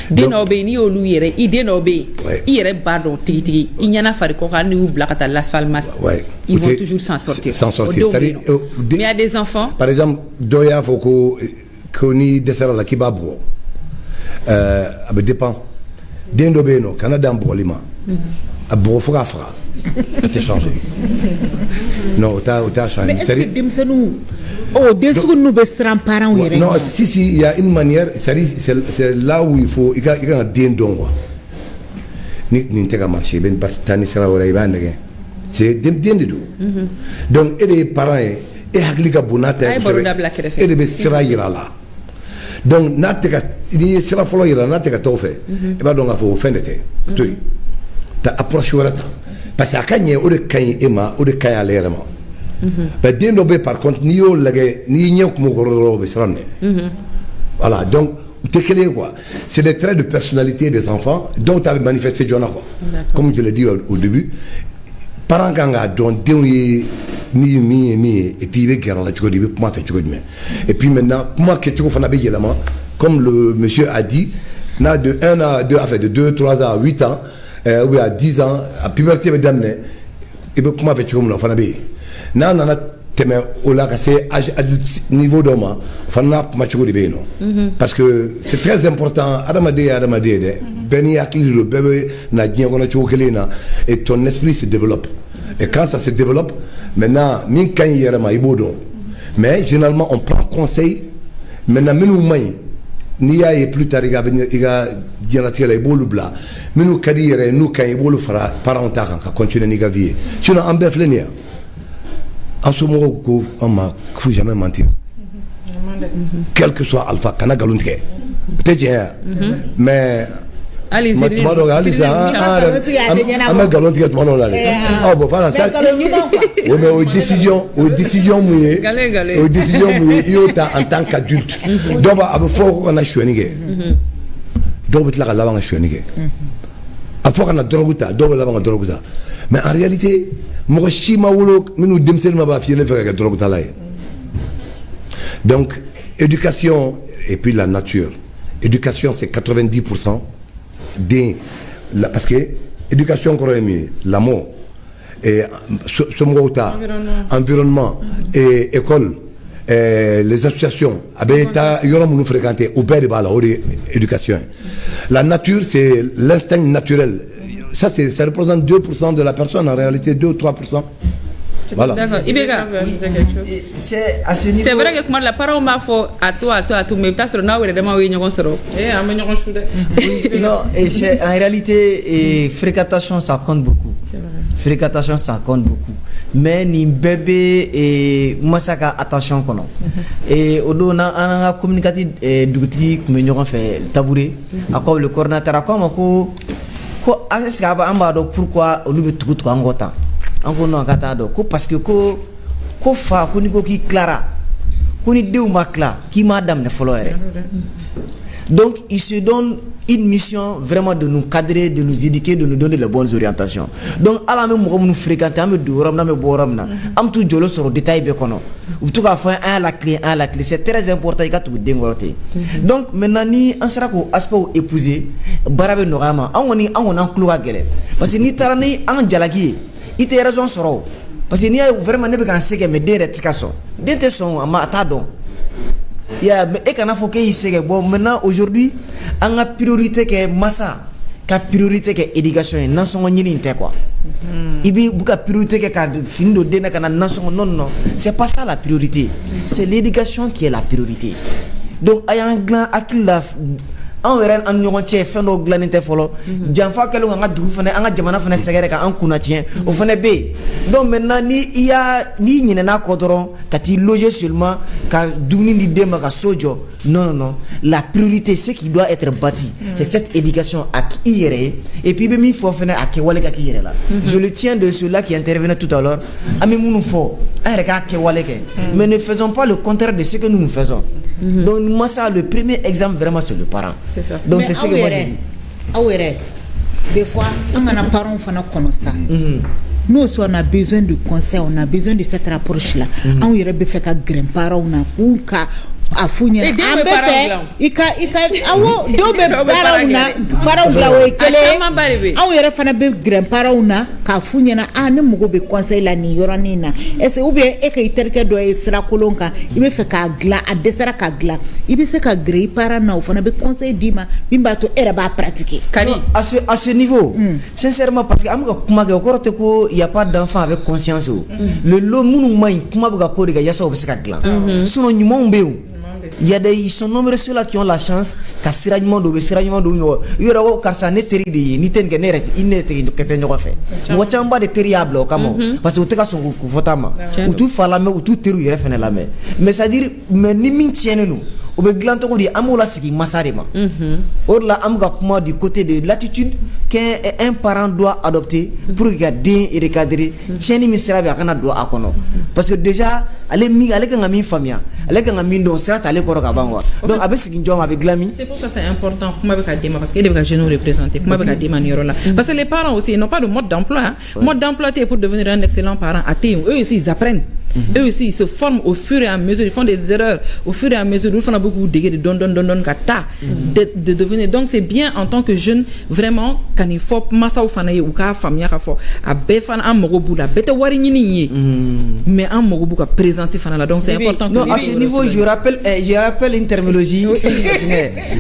Denobe ni olu yere I denobe yere badon tigi I nyana fari ko kan ni ou blakata las palmas ils vont toujours s'en sortir mais il y a des enfants
par exemple doya foko koni desera la kibabo abe dépend denobe no Canada mbolima abo foka fra c'est changé non t'as changé
c'est dimsenu oh des secondes nous bestran parents ou
non si il y a une manière c'est là où il faut il y a un dindon quoi ni tega marché ben partani sera ora ibande c'est dindido donc et les parents et hakliga bonata et de sera yirala donc n'a tɛ ka n'i ye sira fɔlɔ yira n'a tɛ ka t'o fɛ i b'a dɔn k'a fɔ o fɛn de tɛ to yen ta approche wɛrɛ ta parce que a ka ɲɛ o de ka ɲi e ma o de ka ɲi ale yɛrɛ ma mais den dɔ bɛ par contre n'i y'o lajɛ n'i ɲɛ kun b'o kɔrɔ dɔrɔn o bɛ siran minɛ voilà donc u tɛ kelen ye quoi c'est des traits de personnalité des enfants dɔw ta bɛ manifester joona quoi comme je l'ai dit au début parents kan k'a dɔn denw ye min ye et puis il bɛ gɛrɛ a la cogo di i bɛ kuma fɛ cogo jumɛn et puis maintenant kuma kɛcogo fana bɛ yɛlɛma comme le monsieur a dit n'a de 1 à 2 enfin de 2 3 ans à 8 ans ou bien à 10 ans à puberté bɛ daminɛ i bɛ kuma fɛ cogo min na o fana bɛ yen n'a nana tɛmɛ o la ka se âge adulte niveau dɔ ma fana n'a kuma cogo de bɛ yen nɔ parce que c'est très important adamaden ye adamaden ye dɛ bɛɛ n'i hakili don bɛɛ bɛ na diɲɛ kɔnɔ cogo kelen na et ton esprit se développe et quand ça se développe maintenant min ka ɲi yɛrɛ ma i b'o dɔn mais généralement on prend conseil maintenant minnu man ɲi n'i y'a ye plus tard i ka diɲɛlatigɛ la i b'olu bila minnu ka di yɛrɛ ye n'u ka ɲi i b'olu fara parents ta kan ka continuer n'i ka vie ye sinon an bɛɛ filɛ nin ye an somɔgɔw ko an ma faut jamais mentir quel que soit alpha kana nkalon tigɛ o tɛ tiɲɛ ye mais tuma dɔw hali sisan an bɛ nkalon tigɛ tuma dɔw la dɛ bon voilà ça oui mais o décision mun ye i y'o ta en tant qu'adulte dɔw b'a a bɛ fɔ ko kana sonyani kɛ dɔw bɛ tila ka laban ka sonyani kɛ a fɔ kana drogue ta dɔw bɛ laban ka drogue ta mais en réalité mɔgɔ si ma wolo minnu denmisɛnnin ma b'a f'i ye ne fɛ ka kɛ drogue tala ye donc éducation et puis la nature éducation c'est 90% den parce que éducation kɔrɔ ye min ye lamɔ somɔgɔw ta environnement et école les associations a bɛ taa yɔrɔ minnu fréquenter o bɛɛ de b'a la o de ye éducation ye la nature c'est l'instinct naturel ça représente 2% de la personne en réalité 2 ou 3%. Voilà.
D'accord. Ibeka, c'est vrai que comme la parole m'a fait à toi, mais t'as sur nous et demain oui nous sera.
Non, et c'est en réalité fréquentation ça compte beaucoup. Fréquentation ça compte beaucoup. Mais ni bébé et moi ça ka attention kono. Et au dos na ana communicatif dugutigi comme nous fait tabouret. Après le coordinateur comme ko est-ce que amba do pourquoi olu be tugu tugu angota ango no akata do ko parce que ko fa ko ni ko ki clara ko ni dew ma cla ki madame ne follower donc il se donne une mission vraiment de nous cadrer, de nous éduquer, de nous donner les bonnes orientations. Donc à la même moment nous fréquentons am do ram na me boram na am tout jolo sur détail be kono ou tout ka fa un la clé c'est très important ka tout dengorté. Donc maintenant ni on sera ko aspect épouser barabe norama on en clou gere parce que ni tarani en jalaki il te raison soro parce que ni vraiment ne be kan seke me dere tikaso dente son ama ta don ya mais et kana faut que il seke bon maintenant aujourd'hui on a priorité que massa ka priorité que éducation nan songo nyini nte quoi ibi buka priorité que ka findo dena kana nan songo non c'est pas ça la priorité c'est l'éducation qui est la priorité donc ayant glan akila an yɛrɛ an ɲɔgɔn cɛ fɛn dɔw dilannen tɛ fɔlɔ janfa kɛlen an ka dugu fana an ka jamana fana sɛgɛrɛ ka an kunna tiɲɛ o fana bɛ yen donc maintenant n'i ɲinɛna kɔ dɔrɔn ka t'i loger seulement ka dumuni di den ma ka so jɔ non la priorité ce qui doit être bâti c'est cette éducation à i yɛrɛ ye et puis i bɛ min fɔ fana a kɛwale ka k'i yɛrɛ la je le tiens de ceux-là qui intervenaient tout à l'heure an bɛ minnu fɔ an yɛrɛ k'a kɛwale kɛ mais ne faisons pas le contraire de ce que nous faisons donc moi ça le premier exemple vraiment c'est le parent. C'est ça. Donc mais c'est ce que moi je dis.
Des fois, on a un parent qui a ça. Nous aussi, on a besoin de conseils, on a besoin de cette approche-là. On a besoin de grands-parents, on a a funya ambe fe ika awo do be parauna o kele awo yere fana be grandparents na ka funya na ne mugo be conseil la ni yorani na ese ube e ka iterke do e sira kolonka ibe fe ka gla a desera ka gla ibe se ka grey para na o fana be conseil dima bimba to era ba pratiquer
kani à ce niveau sincèrement parce que amuka kuma ke okorote ko il y a pas d'enfant avec conscience le lo munu mai kuma buga ko diga yasa o be se ka gla suno nyimo mbeu il y a ils sont nombreux ceux-là qui ont la chance qu'à siragnement do yoro karsa ne teri de ni ten genere inete kete nyoko fe mo chamba de terrible kamo parce que o teka son ko votama ou tout fala me ou tout teru yere fene la mais c'est à dire mais ni min tienne nous o be dilan cogo di an b'o la sigi masa de ma o de la an bɛ ka kuma du côté de l'attitude qu'un parent doit adopter pour que ka den recadrer tiɲɛni min sira bɛ a kana don a kɔnɔ parce que déjà ale kan ka min faamuya ale kan ka min dɔn sira t'ale kɔrɔ ka ban quoi donc a bɛ sigi jɔn ma a bɛ dilan min. C'est pour ça c'est important kuma bɛ ka den ma parce que e de bɛ ka jeunes représenter kuma bɛ ka den ma nin yɔrɔ la parce que les parents aussi ils n'ont pas de mode d'emploi hein. Mode d'emploi t'es pour devenir un excellent parent à eux aussi ils apprennent. Eux aussi, ils se forment au fur et à mesure, ils font des erreurs au fur et à mesure. Ils font beaucoup de devenir. Donc, c'est bien en tant que jeune, vraiment, quand il faut massa ou fanaye ou ka famille ka fo a befan en mogobu la bete wari ni mais en mogobu ka présence fanala. Donc, c'est important. Non, à ce niveau, je rappelle une terminologie.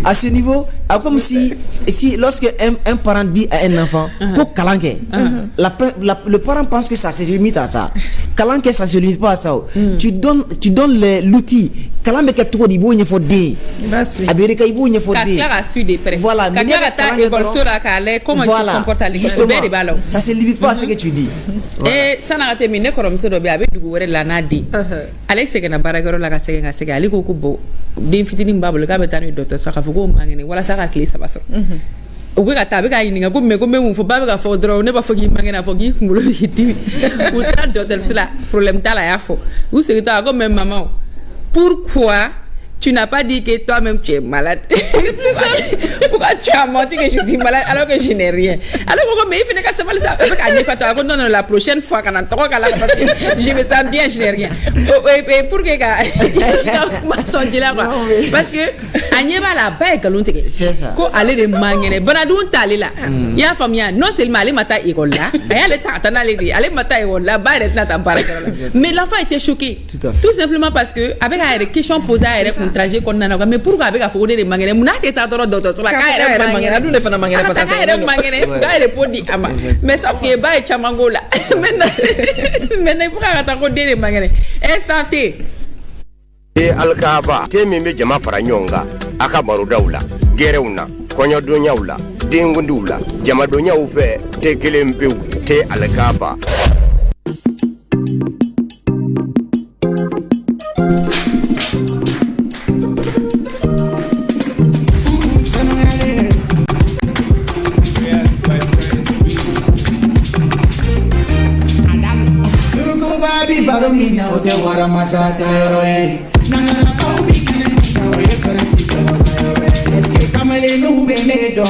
À ce niveau, comme si lorsque un parent dit à un enfant, pour kalanke, le parent pense que ça se limite à ça. Kalanke, ça se limite pas à ça. Tu donnes l'outil. Kalan bɛ kɛ cogo di i b'o ɲɛfɔ den ye a bɛ ka i b'o ɲɛfɔ den ye
ka tila ka su de près
voilà
ka tila ka taa école la k'a lajɛ comment il se comporte à l'école bɛɛ de b'a la
ça se limite pas à ce que tu dis
san'a ka tɛmɛ ne kɔrɔmuso dɔ bɛ yen a bɛ dugu wɛrɛ la n'a den ale seginna baarakɛyɔrɔ la ka segin ale ko bon den fitinin b'a bolo k'a bɛ taa n'o ye dɔgɔtɔrɔso k'a fɔ ko man kɛnɛ walasa ka tile 3 sɔrɔ o bɛ ka taa a bɛ ka ɲininka ko mais ko n bɛ mun fɔ ba bɛ ka fɔ dɔrɔn ne b'a fɔ k'i man kɛnɛ a fɔ k'i kunkolo b'i dimi u taara dɔgɔtɔrɔso la problème t'a la a y'a fɔ u segintɔ a ko mais maman pourquoi tu n'as pas dit que toi-même tu es malade. Pourquoi tu as menti que je suis malade alors que je n'ai rien? Alors mais il fait que ça va non la prochaine fois quand on t'aura là parce que je me sens bien, je n'ai rien. Et pour que parce que Agneba la baie que l'on te
c'est ça.
Ko aller de mangene bonadun tali la. Ya famille non seulement aller mata école là, aller tata aller mata école là, ba retna ta baraka. Mais l'enfant était choqué. Tout simplement parce que avec la question posée à trajet qu'on a mais pourquoi avec a fondé de mangene muna te ta doro docteur la ka mangene adu ne fana mangene parce que ka mangene ka ele podi ama mais sauf que ba e chamango la maintenant il faut ka ta ko de mangene instant T
alkaba te min be jama fara nyonga aka baro dawla gerewna konyo donyawla dengundula jama donyawu fe te kelempew te alkaba
Baromina o te wara masata roe nangala paubi kana o ye parasita eske kamale no bene do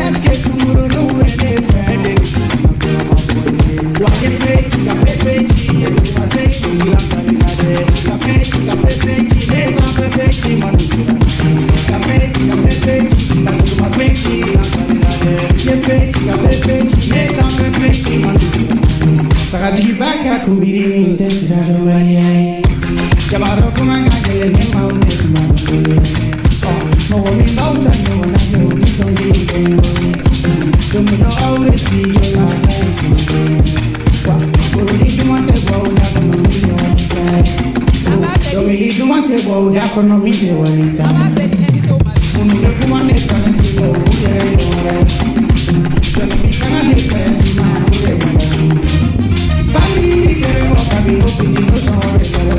eske sumuru no bene fe wa ke fechi ka fechi ka fechi la parinade ka fechi les en fechi manusura ka fechi la fechi la parinade ke fechi ka fechi les en fechi manusura Sagadi baka kumbiri desirado mariai Jabaro kumanga gele ne maune kumangole Oh, mo mi bauta no na no titongi Dumu no always see you la nasi Wa, uri dumate bauda kono mite wanita Domili dumate bauda kono mite wanita Munu no kumane kanasi go ure ore Domili sangane kanasi ma ure ore Bami que bami o pidi no so re kare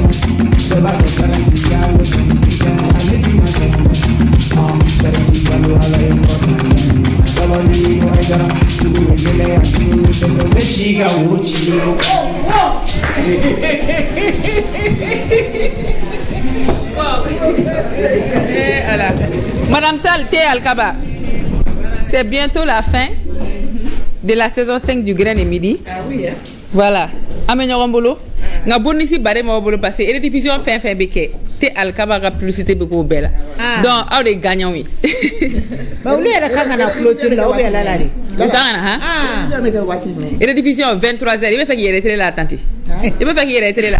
de ba de kare si ya lo ya ale ti ma ke kare si ya lo ala en ko solo ni o ai gara tu gele ya tu te so be shi ga wo chi lo
voilà. Madame Salte Alkaba, c'est bientôt la fin de la saison 5 du Grain et Midi.
Ah oui, hein?
Voilà. Amenyo bolo. Nga bonni si bare mo bolo parce que et diffusion fin beke. Te Alkaba ga publicité beko bela. Donc aw de gagnant oui.
Ba ulu era kanga na clôture la obe la lari.
Kanga ha?
Jamais que wati me.
Et diffusion 23h, il va faire qu'il est là tante. Il va faire qu'il est là.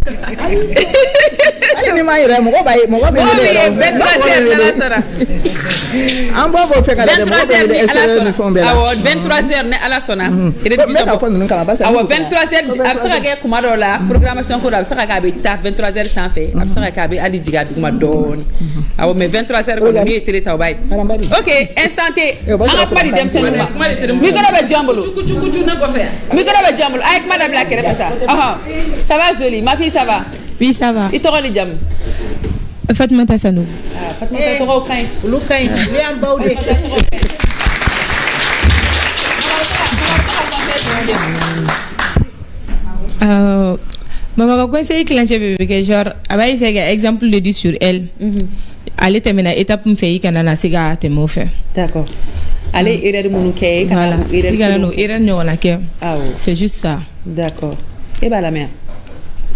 Ni ma ira mo ba
23h la sora.
An bo bo fe ka de mo
23h ne ala sona. Et diffusion awo 23h absaka ke kuma do la programmation ko absaka ka be ta 23h sans fait absaka ka be ali jiga duma doni awo mais 23h ko ni télé taw bay OK instanté anga pari dem sen mi gëna be jambulu
cucu na ko faire
mi gëna be jambulu avec madame la kere passa ça va joli ma fille ça va
oui ça va
i togoli jam
Fatmata Sanou.
Fatmata tɔgɔw ka ɲi.
Olu ka ɲi. Olu y'an baw de.
Maman ka conseil kilancɛ bɛ kɛ genre a b'a essayer ka exemple de dire sur elle. Ale tɛmɛna étape min fɛ i kana na se ka tɛmɛ o fɛ.
D'accord. Ale erreur minnu kɛ i kana
n'o erreur ɲɔgɔnna kɛ.
Awɔ.
C'est juste ça.
D'accord. E b'a lamɛn.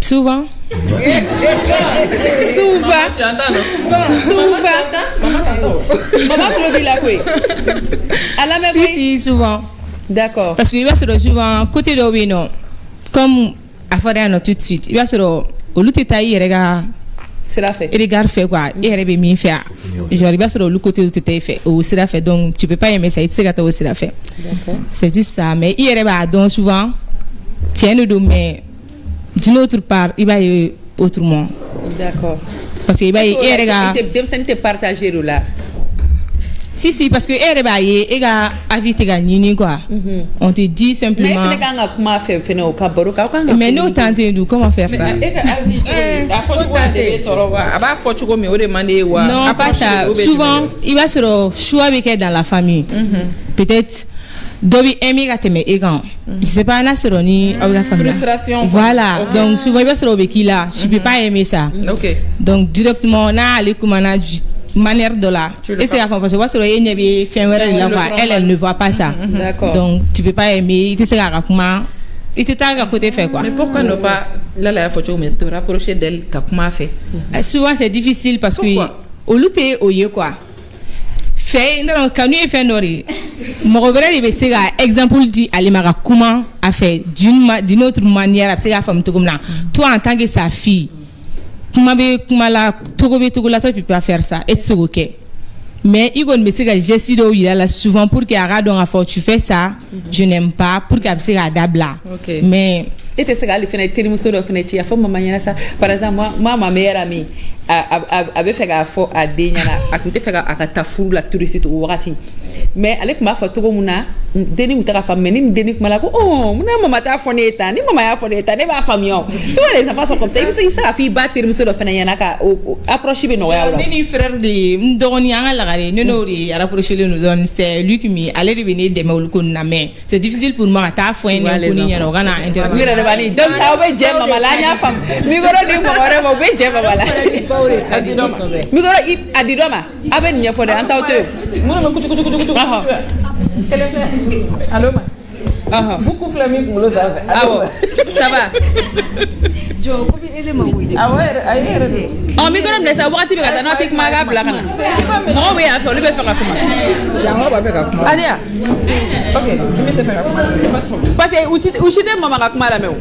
Souvent.
Maman tulo b'i la koyi. A lamɛn koyi.
Si souvent.
D'accord.
Parce que i b'a sɔrɔ souvent côté dɔw bɛ yen nɔ comme a fɔra yan nɔ tout de suite i b'a sɔrɔ olu tɛ taa i yɛrɛ ka
sira fɛ
regard fɛ quoi i yɛrɛ bɛ min fɛ genre i b'a sɔrɔ olu côté tɛ taa i fɛ o sira fɛ donc tu peux pas aimer ça i tɛ se ka taa o sira fɛ. C'est juste ça mais i yɛrɛ b'a dɔn souvent tiɲɛ de don mais d'une autre part i b'a ye autrement.
D'accord.
Parce que i b'a ye e yɛrɛ ka
denmisɛnnin tɛ partager o la.
Si parce que e yɛrɛ b'a ye e ka avis tɛ ka ɲini quoi. On te dit simplement.
Mais e fana kan ka kuma fɛ fɛnɛ o ka baro k'aw kan ka.
Mais n'o t'an tɛ dun comment faire ça.
E ka avis a fɔ cogo de bɛ tɔɔrɔ wa a b'a fɔ cogo min o de man di wa.
Non pas ça souvent i b'a sɔrɔ choix bɛ kɛ dans la famille. Peut-être dɔ bɛ aimer ka tɛmɛ e kan. Je sais pas n'a sɔrɔ ni aw ka famille.
Frustration.
Voilà donc souvent i b'a sɔrɔ o bɛ k'i la je peux pas aimer ça.
Ok.
Donc directement n'ale kumana manière de la et c'est la femme parce que parce que il n'y avait fait un de la voix elle ne voit pas ça.
D'accord.
Donc tu peux pas aimer tu sais qu'à comment il te t'a côté fait quoi.
Mais pourquoi ne pas là la photo mais te rapprocher d'elle qu'à comment fait.
Souvent c'est difficile parce que au lutte au yé quoi fait non quand nous fait nori mon frère il veut c'est exemple dit aller mara comment a fait d'une autre manière c'est la femme tout comme là toi en tant que sa fille kuma la togo la toi tu peux pas faire ça et c'est ok mais il me se ka geste dɔw yira la souvent pour que a ka dɔn k'a fɔ tu fais ça je n'aime pas pour que a bɛ se k'a dabila mais
e tɛ se ka hali fɛnɛ terimuso dɔ fɛnɛ ci a fɔ mama ɲɛna sa par exemple moi ma meilleure amie a bɛ fɛ k'a fɔ a den ɲɛna a tun tɛ fɛ a ka taa furu la tout de suite o wagati mais ale tun b'a fɔ cogo min na denni tun tɛ ka faamu mais ni denni kuma la ko munna mama t'a fɔ ne ye tan ni mama y'a fɔ ne ye tan ne b'a faamuya o souvent les enfants sont comme ça i bɛ se k'a fɔ i ba terimuso dɔ fɛnɛ ɲɛna ka approche bɛ nɔgɔya o la.
ne ni frère de n dɔgɔnin an ka lagare ne n'o de rapproché len don c'est lui qui me ale de bɛ ne dɛmɛ olu ko nin na mais c'est difficile pour moi ka taa fɔ n ye ko ni ɲɛna o ka na intervenir.
mi yɛrɛ de b'a ni donc ça o bɛ jɛ mama la an y'a faamu micro di mɔgɔ wɛrɛ ma o bɛ jɛ mama la. micro a di dɔ ma a bɛ nin ɲɛfɔ dɛ an t'aw to yen.
mun na kucukucukucu. Allô ma. Beaucoup flamé pour le faire.
Ah ça va.
Jo ko bi ele ma wuli.
Ah ouais, ayer.
On mi gɔnɔ minɛ sa wagati bɛ ka taa n'aw tɛ kuma k'a bila ka na. Mɔgɔw bɛ yan fɛ olu bɛ fɛ ka kuma.
Yango b'a fɛ ka kuma.
Aliya.
Ok, je vais te faire kuma.
Parce que u si tɛ mama ka kuma lamɛn o. U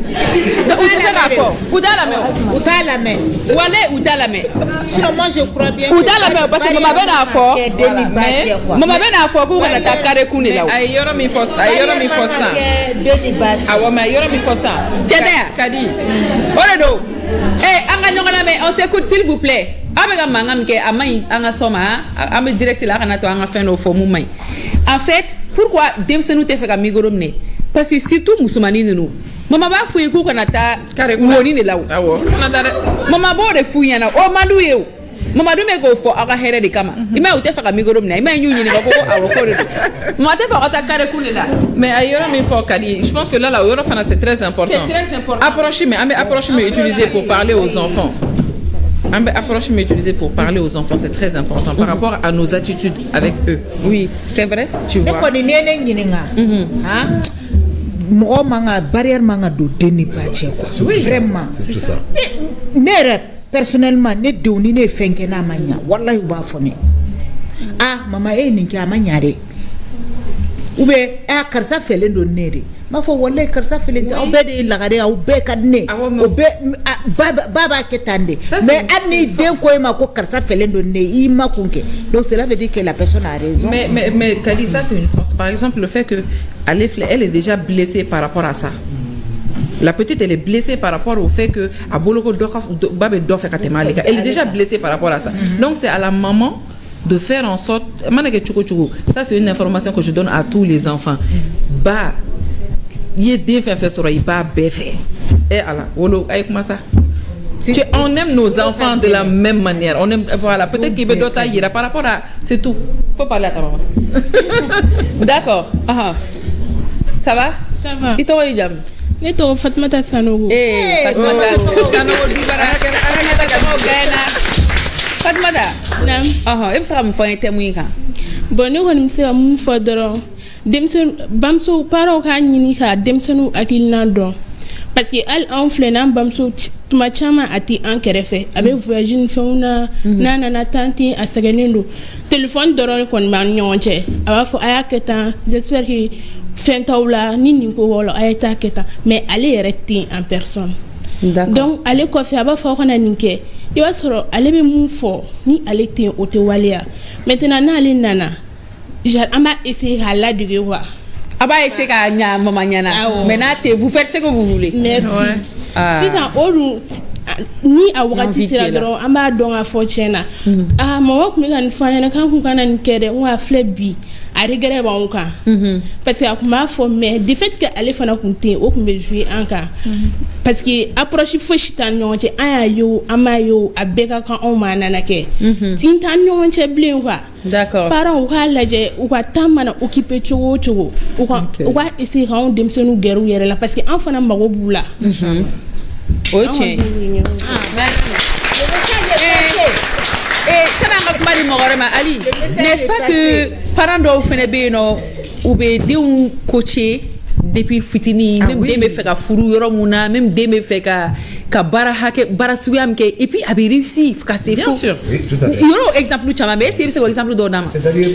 tɛ se k'a fɔ. U t'a lamɛn o.
U t'a lamɛn.
Wale u t'a lamɛn.
Sinon moi je crois bien.
U t'a lamɛn o parce que mama bɛ n'a fɔ. Mama bɛ n'a fɔ k'u kana taa kare kun de la o.
A ye yɔrɔ min fɔ sisan. Awɔ mais a ye yɔrɔ min fɔ sisan.
Cɛ tɛ yan.
Kadi.
O de don. An ka ɲɔgɔn lamɛn on s'écoute s'il vous plaît. Aw bɛ ka mankan min kɛ a man ɲi an ka sɔn ma an bɛ direct la a kana to an ka fɛn dɔw fɔ mun man ɲi. En fait pourquoi denmisɛnninw tɛ fɛ ka micro minɛ parce que surtout musomanin ninnu mama b'a f'u ye k'u kana taa woni de la o.
Awɔ kana taa dɛ.
Mama b'o de f'u ɲɛna o man d'u ye o. Mama dun bɛ k'o fɔ aw ka hɛrɛ de kama i m'a ye u tɛ fɛ ka micro minɛ i m'a ye y'u ɲininka ko awɔ k'o de don mama tɛ fɛ ka taa carré kun de la.
Mais a yɔrɔ min fɔ ka di je pense que là o yɔrɔ fana c'est très important.
C'est très important.
Approche mais an bɛ approche mais utiliser pour parler aux enfants. Un approche mais utilisée pour parler aux enfants, c'est très important par rapport à nos attitudes avec eux.
Oui, c'est vrai.
Tu vois.
Mɔgɔ man ka barrière man ka don den ni ba cɛ quoi. Vraiment.
C'est ça.
Ne yɛrɛ personnellement ne denw ni ne ye fɛn kɛ n'a ma ɲa walahi u b'a fɔ ne mama e ye nin kɛ a ma ɲa dɛ ou bien karisa fɛlen don ne de b'a fɔ walahi karisa fɛlen tɛ aw bɛɛ de ye lagare aw bɛɛ ka di ne o bɛɛ ba b'a kɛ tan de mais hali ni den ko e ma ko karisa fɛlen don ne i ma kun kɛ donc cela veut dire que la personne a raison.
Mais Kadi, ça c'est une force. Par exemple le fait que elle est déjà blessée par rapport à ça. La petite elle est blessée par rapport au fait que elle est déjà blessée par rapport à ça. Donc c'est à la maman de faire en sorte ça c'est une information que je donne à tous les enfants. Bah il y a des faits sur il ba bébé et ala wolo ay comment ça On aime nos enfants de la même manière. On aime, voilà, peut-être qu'il veut d'autres ailleurs par rapport à. C'est tout. Faut parler à ta maman.
D'accord. Ça va?
Ça va.
Et toi, Lidjam?
Ne tɔgɔ Fatumata Sanogo.
Fatumata Sanogo Dugara. Fatumata.
Naam.
E bɛ se ka mun fɔ an ye thème in kan?
Bon ne kɔni bɛ se ka mun fɔ dɔrɔn denmisɛnnin bamuso parents k'a ɲini ka denmisɛnninw hakilina dɔn parce que hali anw filɛ n'an bamuso tuma caman a tɛ an kɛrɛfɛ a bɛ voyage ni fɛnw na n'a nana tan ten a sɛgɛnnen don téléphone dɔrɔn kɔni b'an ni ɲɔgɔn cɛ a b'a fɔ a y'a kɛ tan j'espère que fɛn t'aw la ni nin ko b'aw la a ye taa kɛ tan mais ale yɛrɛ tɛ en personne. Donc ale kɔfɛ a b'a fɔ aw kana nin kɛ i b'a sɔrɔ ale bɛ mun fɔ ni ale tɛ yen o tɛ waleya maintenant n'ale nana an b'a essayer k'a ladege quoi.
A b'a essayer k'a ɲa mama ɲana mais n'a tɛ vous faites ce que vous voulez.
Merci. Sisan o dun ni a wagati sera dɔrɔn an b'a dɔn k'a fɔ tiɲɛ na mama tun bɛ ka nin fɔ an ɲɛna k'an kun kana nin kɛ dɛ n ko a filɛ bi a regret b'anw kan parce que a kun b'a fɔ mais de fait que ale fana kun tɛ yen o kun bɛ jouer an kan parce que approche fosi t'an ni ɲɔgɔn cɛ an y'a ye o an m'a ye o a bɛɛ ka kan anw ma a nana kɛ tin t'an ni ɲɔgɔn cɛ bilen quoi.
D'accord.
Parents u k'a lajɛ u ka temps mana occuper cogo o cogo u ka essayer k'anw denmisɛnninw gɛrɛ u yɛrɛ la parce que an fana mago b'u la.
O ye tiɲɛ ye. Merci. Kana an ka kuma di mɔgɔ wɛrɛ ma Ali n'est-ce pas que parents dɔw fana bɛ yen nɔ u bɛ denw coacher depuis fitini même den bɛ fɛ ka furu yɔrɔ mun na même den bɛ fɛ ka baara suguya min kɛ et puis a bɛ réussir ka se fo.
Bien sûr.
Yɔrɔ exemple caman bɛ est-ce que i bɛ se k'o exemple dɔw d'a ma.
C'est-à-dire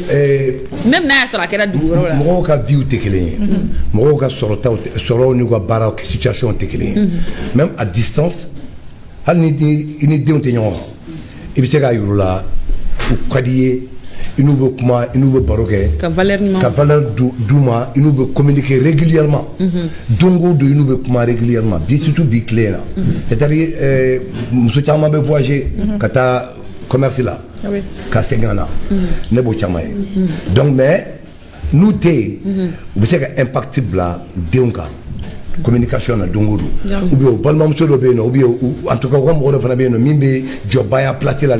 même n'a y'a sɔrɔ a kɛra dugu wɛrɛw la.
mɔgɔw ka vie tɛ kelen ye mɔgɔw ka sɔrɔw n'u ka baaraw situation tɛ kelen ye même à distance hali ni denw tɛ ɲɔgɔn kan i bɛ se k'a yir'u la u ka di ye i n'u bɛ kuma i n'u bɛ baro kɛ ka valeur d'u ma i n'u bɛ communiquer régulièrement don o don i n'u bɛ kuma régulièrement bi surtout bi tile in na c'est-à-dire muso caman bɛ voyager ka taa commerce la ka segin ka na ne b'o caman ye donc mais n'u tɛ yen u bɛ se ka impact bila denw kan communication na don o don ou bien o balimamuso dɔ bɛ yen nɔ ou bien en tout cas u ka mɔgɔ dɔ fana bɛ yen nɔ min bɛ jɔbaya placer la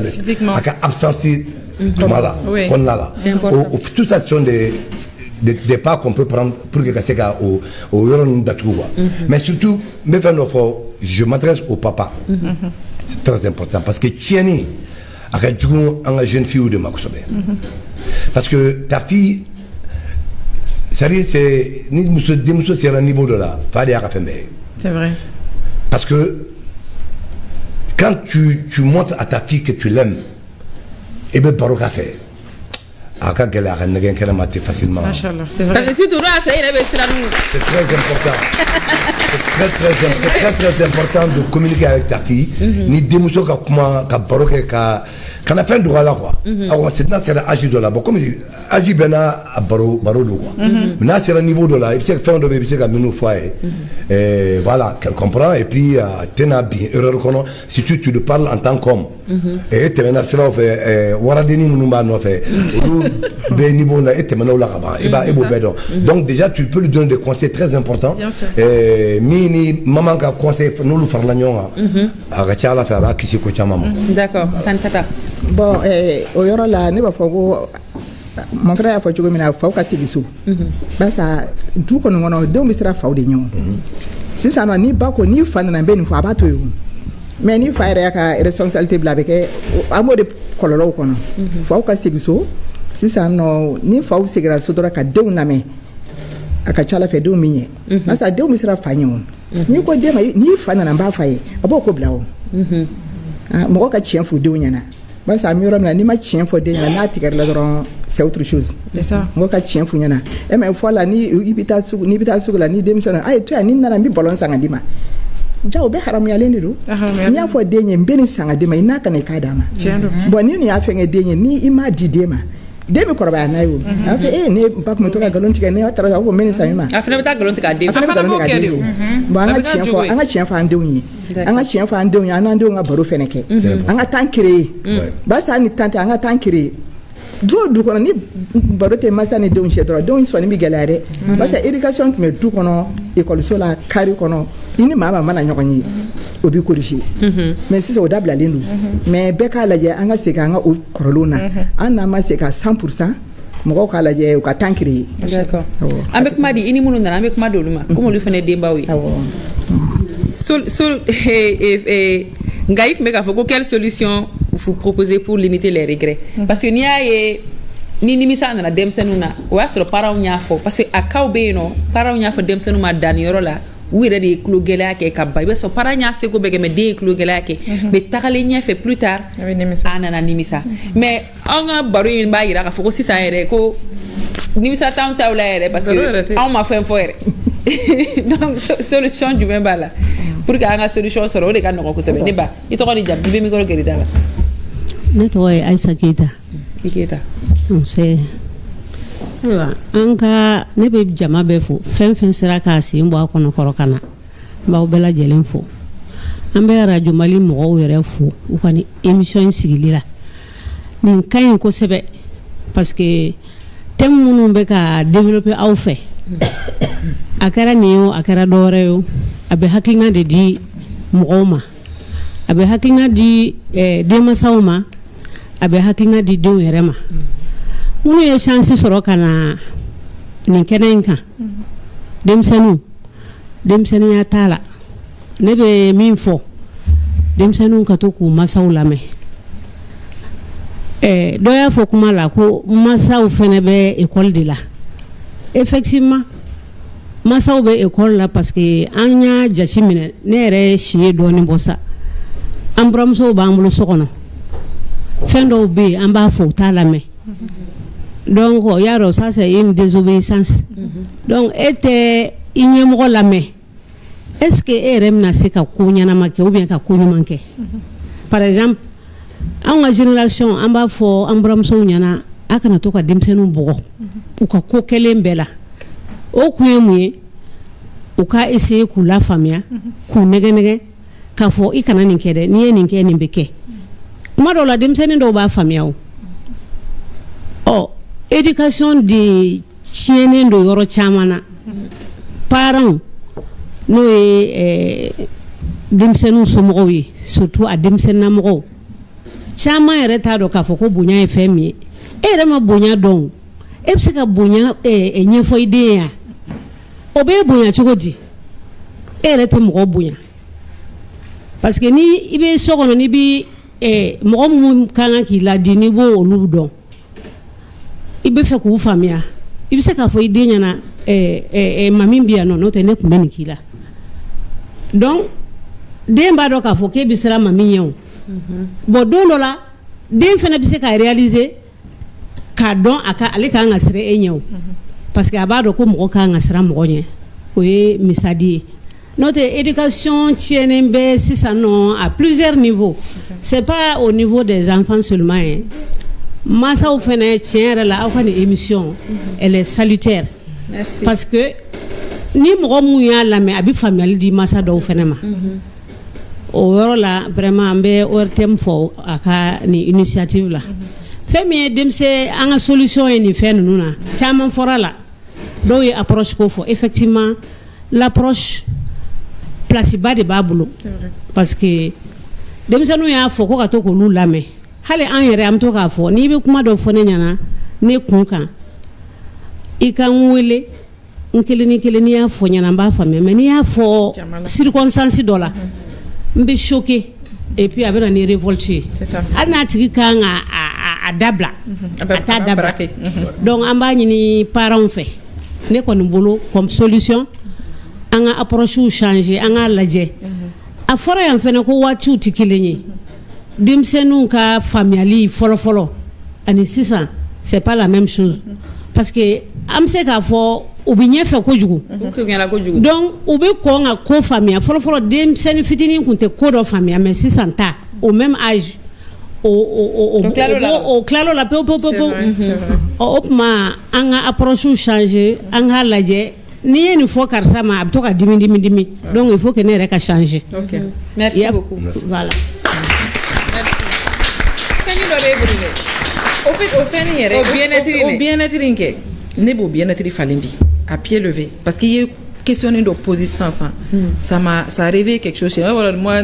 a ka absence tuma la kɔnɔna la tout ça sont des pas qu'on peut prendre pour que ka se ka o yɔrɔ ninnu datugu quoi mais surtout n bɛ fɛn dɔ fɔ je m'adresse au papa c'est très important parce que tiɲɛni a ka jugu an ka jeune fille de ma kosɛbɛ parce que ta fille c'est-à-dire c'est ni denmuso sera niveau de la fa de y'a ka fɛn bɛɛ ye.
C'est vrai.
Parce que quand tu montres à ta fille que tu l'aimes et bɛ baro k'a fɛ a ka gɛlɛ a ka nɛgɛn kɛnɛma tɛ facilement.
Machallah, c'est vrai.
Parce que si tu dois essayer de se
c'est très important. C'est très important de communiquer avec ta fille. Ni denmuso ka kuma ka baro kɛ kana fɛn dogo a la quoi. C'est n'a sera âge dɔ la bon comme âge bɛɛ n'a baro don quoi. Mais n'a sera niveau dɔ la i bɛ se ka fɛn dɔ bɛ i bɛ se ka minnu fɔ a ye voilà qu'elle comprend et puis tɛna bin erreur kɔnɔ si tu le parles en tant qu'homme. Et tɛmɛna siraw fɛ waradenni minnu b'a nɔfɛ olu bɛɛ niveau na e tɛmɛna o la ka ban e b'o bɛɛ dɔn donc déjà tu peux lui donner des conseils très importants min ni maman ka conseil n'olu farala ɲɔgɔn kan a ka ca Ala fɛ a b'a kisi ko caman ma.
D'accord Tanta.
Bon o yɔrɔ la ne b'a fɔ ko mon frère y'a fɔ cogo min na faw ka segin so barisa du kɔni kɔnɔ denw bɛ siran faw de ɲɛ o sisan nɔ ni ba ko ni fa nana n bɛ nin fɔ a b'a to yen mais ni fa yɛrɛ y'a ka responsabilité bila a bɛ kɛ an b'o de kɔlɔlɔw kɔnɔ faw ka segin so sisan nɔ ni faw seginna so dɔrɔn ka denw lamɛn a ka ca Ala fɛ denw bɛ ɲɛ barisa denw bɛ siran fa ɲɛ o n'i ko den ma n'i fa nana n b'a fa ye a b'o ko bila o mɔgɔ ka tiɲɛ fɔ denw ɲɛna barisa an bɛ yɔrɔ min na n'i ma tiɲɛ fɔ den ɲɛna n'a tigɛrɛla dɔrɔn c'est autre chose.
C'est ça.
Mɔgɔ ka tiɲɛ fɔ ɲɛna mais fɔ la ni i bɛ taa sugu la ni denmisɛnnin a ye to yan ni nana n bɛ ballon san ka d'i ma ja o bɛɛ haramuyalen de don n'i y'a fɔ den ye n bɛ nin san ka d'i ma i n'a kana i k'a d'a ma bon ni nin y'a fɛn kɛ den ye ni i m'a di den ma den bɛ kɔrɔbaya n'a ye o a fɔ ne ba tun bɛ to ka nkalon tigɛ ne taara a bɛ fɔ n bɛ nin san min ma
a fana bɛ taa nkalon tigɛ a den
a fana bɛ nkalon tigɛ a den ye bon an ka tiɲɛ fɔ an denw ye an ka tiɲɛ fɔ an denw ye an n'an denw ka baro fɛnɛ kɛ an ka temps créer barisa ni temps tɛ an ka temps créer du o du kɔnɔ ni baro tɛ masa ni denw cɛ dɔrɔn denw sɔnni bɛ gɛlɛya dɛ barisa éducation tun bɛ du kɔnɔ école so la carré kɔnɔ i ni maa mana ɲɔgɔn ye o bi corriger mais sisan o dabilalen don mais bɛɛ k'a lajɛ an ka segin an ka o kɔrɔlenw na an n'an ma segin 100% mɔgɔw k'a lajɛ u ka temps créer.
D'accord. An bɛ kuma di i ni minnu nana an bɛ kuma di olu ma comme olu fana ye denbaw ye. Nka i tun bɛ k'a fɔ ko quelle solution vous proposez pour limiter les regrets parce que n'i y'a ye ni nimisa nana denmisɛnninw na o y'a sɔrɔ parents y'a fɔ parce que a cas bɛ yen nɔ parents y'a fɔ denmisɛnninw ma danni yɔrɔ la u yɛrɛ de ye tulo gɛlɛya kɛ ka ban i b'a sɔrɔ parents y'a seko bɛɛ kɛ mais den ye tulo gɛlɛya kɛ mais tagalen ɲɛfɛ plus tard a nana nimisa mais an ka baro in b'a jira k'a fɔ ko sisan yɛrɛ ko nimisa t'anw taw la yɛrɛ parce que anw ma fɛn fɔ yɛrɛ donc solution jumɛn b'a la pour que an ka solution sɔrɔ o de ka nɔgɔn kosɛbɛ ne ba i tɔgɔ ni jamu i bɛ micro gɛrɛ da la.
Ne tɔgɔ ye Ayisa Keyita.
I Keyita.
Ayiwa an ka ne bɛ jama bɛɛ fo fɛn fɛn sera k'a sen bɔ a kɔnɔ kɔrɔ ka na n b'aw bɛɛ lajɛlen fo an bɛ Radio Mali mɔgɔw yɛrɛ fo u ka ni émission in sigili la nin ka ɲi kosɛbɛ parce que thème minnu bɛ ka développer aw fɛ a kɛra nin ye o a kɛra dɔ wɛrɛ ye o a bɛ hakilina de di mɔgɔw ma a bɛ hakilina di denmansaw ma a bɛ hakilina di denw yɛrɛ ma minnu ye chance sɔrɔ ka na nin kɛnɛ in kan denmisɛnninya t'a la ne bɛ min fɔ denmisɛnninw ka to k'u masaw lamɛn dɔ y'a fɔ kuma la ko masaw fɛnɛ bɛ école de la effectivement masaw bɛ école la parce que an y'a jate minɛ ne yɛrɛ si ye dɔɔnin bɔ sa an buramusow b'an bolo so kɔnɔ fɛn dɔw bɛ yen an b'a fɔ u t'a lamɛn donc y'a dɔn ça c'est une désobéissance donc e tɛ i ɲɛmɔgɔ lamɛn est-ce que e yɛrɛ bɛna se ka ko ɲɛnama kɛ ou bien ka ko ɲuman kɛ par exemple an ka génération an b'a fɔ an buramusow ɲɛna a kana to ka denmisɛnninw bugɔ u ka ko kɛlen bɛɛ la o kun ye mun ye u ka essayer k'u lafaamuya k'u nɛgɛ k'a fɔ i kana nin kɛ dɛ n'i ye nin kɛ nin bɛ kɛ kuma dɔw la denmisɛnnin dɔw b'a faamuya o éducation de tiɲɛnen don yɔrɔ caman na parents n'o ye denmisɛnninw somɔgɔw ye surtout a denmisɛnninamɔgɔw caman yɛrɛ t'a dɔn k'a fɔ ko bonya ye fɛn min ye e yɛrɛ ma bonya dɔn e bɛ se ka bonya ɲɛfɔ i den ye wa o bɛ bonya cogo di e yɛrɛ tɛ mɔgɔ bonya parce que ni i bɛ so kɔnɔ ni bɛ mɔgɔ minnu kan ka k'i ladi n'i b'o olu dɔn i bɛ fɛ k'u faamuya i bɛ se k'a fɔ i den ɲɛna mami bɛ yan nɔ n'o tɛ ne tun bɛ nin k'i la donc den b'a dɔn k'a fɔ k'e bɛ siran mami ɲɛ o bon don dɔ la den fana bɛ se ka réaliser k'a dɔn ale kan ka siran e ɲɛ o parce que a b'a dɔn ko mɔgɔ kan ka siran mɔgɔ ɲɛ o ye misali ye n'o tɛ éducation tiɲɛnen bɛ sisan nɔ à plusieurs niveaux c'est pas au niveau des enfants seulement hein. Masaw fana tiɲɛ yɛrɛ la aw ka nin émission elle est salutaire. Merci. Parce que ni mɔgɔ mun y'a lamɛn a bɛ faamuyali di masa dɔw fana ma o yɔrɔ la vraiment an bɛ ORTM fɔ a ka nin initiative la fɛn min ye denmisɛn an ka solution ye nin fɛn ninnu na caman fɔra la dɔw ye approche ko fɔ effectivement l'approche place ba de b'a bolo parce que denmisɛnninw y'a fɔ ko ka to k'olu lamɛn hali an yɛrɛ an bɛ to k'a fɔ n'i bɛ kuma dɔ fɔ ne ɲɛna ne kun kan i ka n wele n kelen ni kelen n'i y'a fɔ ɲɛna n b'a faamuya mais n'i y'a fɔ circonstance dɔ la n bɛ choquer et puis a bɛ na ni révolte ye hali n'a tigi kan ka a dabila a t'a dabila donc an b'a ɲini parents fɛ ne kɔni bolo comme solution an ka approche changer an k'a lajɛ a fɔra yan fɛnɛ ko waatiw tɛ kelen ye denmisɛnninw ka faamuyali fɔlɔfɔlɔ ani sisan c'est pas la même chose parce que an bɛ se k'a fɔ u bɛ ɲɛfɛ kojugu donc u bɛ kɔn ka ko faamuya fɔlɔfɔlɔ denmisɛnnin fitinin tun tɛ ko dɔ faamuya mais sisan ta au même âge o tilalo la pewu o tuma an ka approche changer an k'a lajɛ n'i ye nin fɔ karisa ma a bɛ to ka dimi donc il faut que ne yɛrɛ ka changer.
Ok, merci beaucoup.
Voilà.
Au fait ni yɛrɛ o bien-être in kɛ ne b'o bien-être falen bi à pied levé parce que questionner d'opposition ça a réveillé quelque chose chez moi. Voilà, moi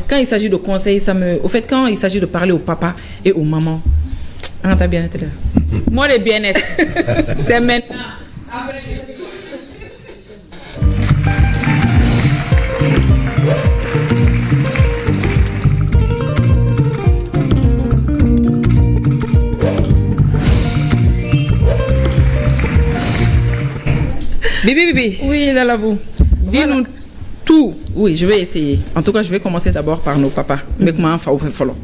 quand il s'agit de conseils, au fait quand il s'agit de parler au papa et aux mamans, t'as bien-être là.
Moi le bien-être c'est maintenant.
Bibi. Oui, Lalabou. Dis-nous tout. Oui, je vais essayer. En tout cas, je vais commencer d'abord par nos papas. Mais comment on fait follow?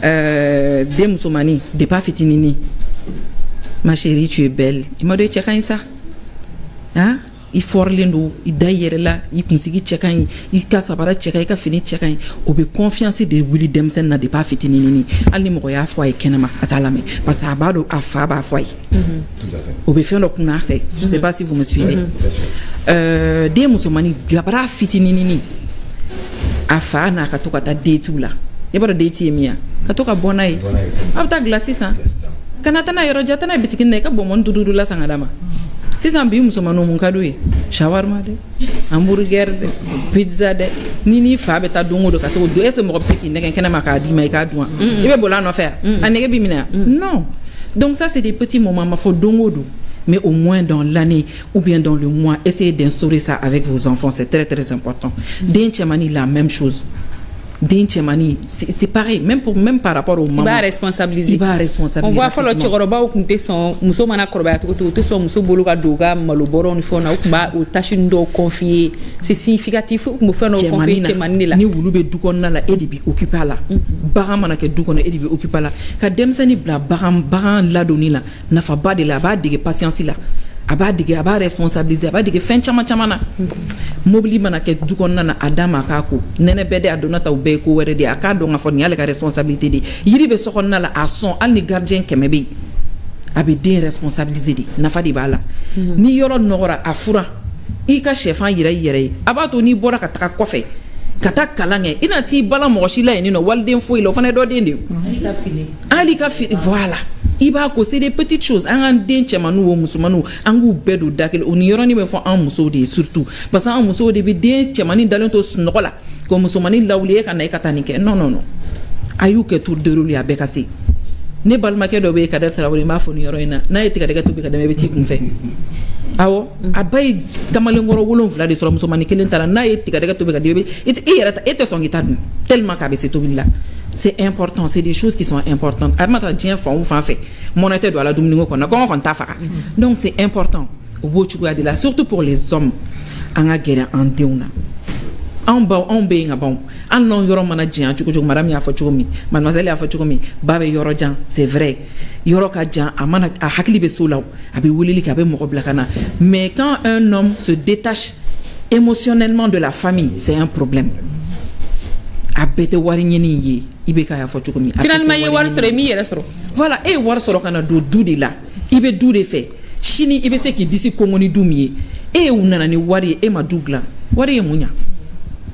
Des musulmani, des pas fitinini. Ma chérie, tu es belle. Il m'a dit, tu as ça? Hein? Il faut l'endo, il d'ailleurs là, il conseille tchèque, il casse à part tchèque, il a fini tchèque. On peut confiance de Willy Demsen n'a pas fitinini. Al numéro ya foi et kenama atalame. Parce que abado afaba foi. On peut faire le qu'on a fait. Je sais pas si vous me suivez. Des musulmani, gabra fitinini. Afa na katoka ta date là. Il y a pas de date mia. Katoka bonai. Abta glacis ça. Kanatana yorojatana bitikin ka bomon dudu la sangadama. Si ça bi musulmano mun kadoué shawarma de hamburger de pizza de nini fa beta dongo de kato do ese mo obse ki negen kenama ka di mai ka douan ibe bola no faire anege bi mina non. Donc ça c'est des petits moments ma faut dongo do, mais au moins dans l'année ou bien dans le mois essayez d'instaurer ça avec vos enfants, c'est très très important. D'inchemani la même chose. D'inchemani c'est pareil même par rapport aux mamans. Il va responsabiliser. On voit
faut le choroba ou kunte son muso mana korba to son muso boluga doga maloboro ni fona ukba o tashindo confier. C'est significatif mo fait no confier chemani la.
Ni wulube dukonna la edibi occuper la. Baram mana ke dukonna edibi occuper la. Ka demsani bla baram la doni la na fa ba de la ba de patience la. Aba responsabiliser aba dige fen chama na mobili mana ke dukonna na adama kako nene bede adonata ube ko were de akado nga foni ale ka responsabilité de yiri be sokonna la a son al ni gardien kemebe abi de responsabiliser de na fadi bala ni yoro nogora afura I ka chefan yere aba to ni bora ka taka kofe kata kalange ina ti bala mo shila ni no walden fo ilo fana do de ali ka fili voilà. Iba ko c'est des petites choses an den chemanu wo musumanu angu bedu dakel on yoroni be fo an muso de surtout parce que an muso de be den chemani dalon to snokola ko musumani lawliye kan ay katanike non ayu ke tour de rôle ya bekasi ne balma ke do be kadar trawri ma fo ni yoroina na yiti kadega to be kadame be ti kun fe awo abay kamalen ngoro wolon vla de so musumani kelen tala na yiti kadega to be kadebe it yerata ete son gitadun tellement ka be se to billa. C'est important, c'est des choses qui sont importantes. Donc c'est important. Surtout pour les hommes. C'est vrai. Mais quand un homme se détache émotionnellement de la famille, c'est un problème. Abete wari nyeni ye ibe ka ya fo chukumi
finalement ye wari soro mi yere soro
voilà e wari soro kana do de la ibe do de fait chini ibe se ki disi kongoni dumie e unana ni wari e ma dugla wari ye munya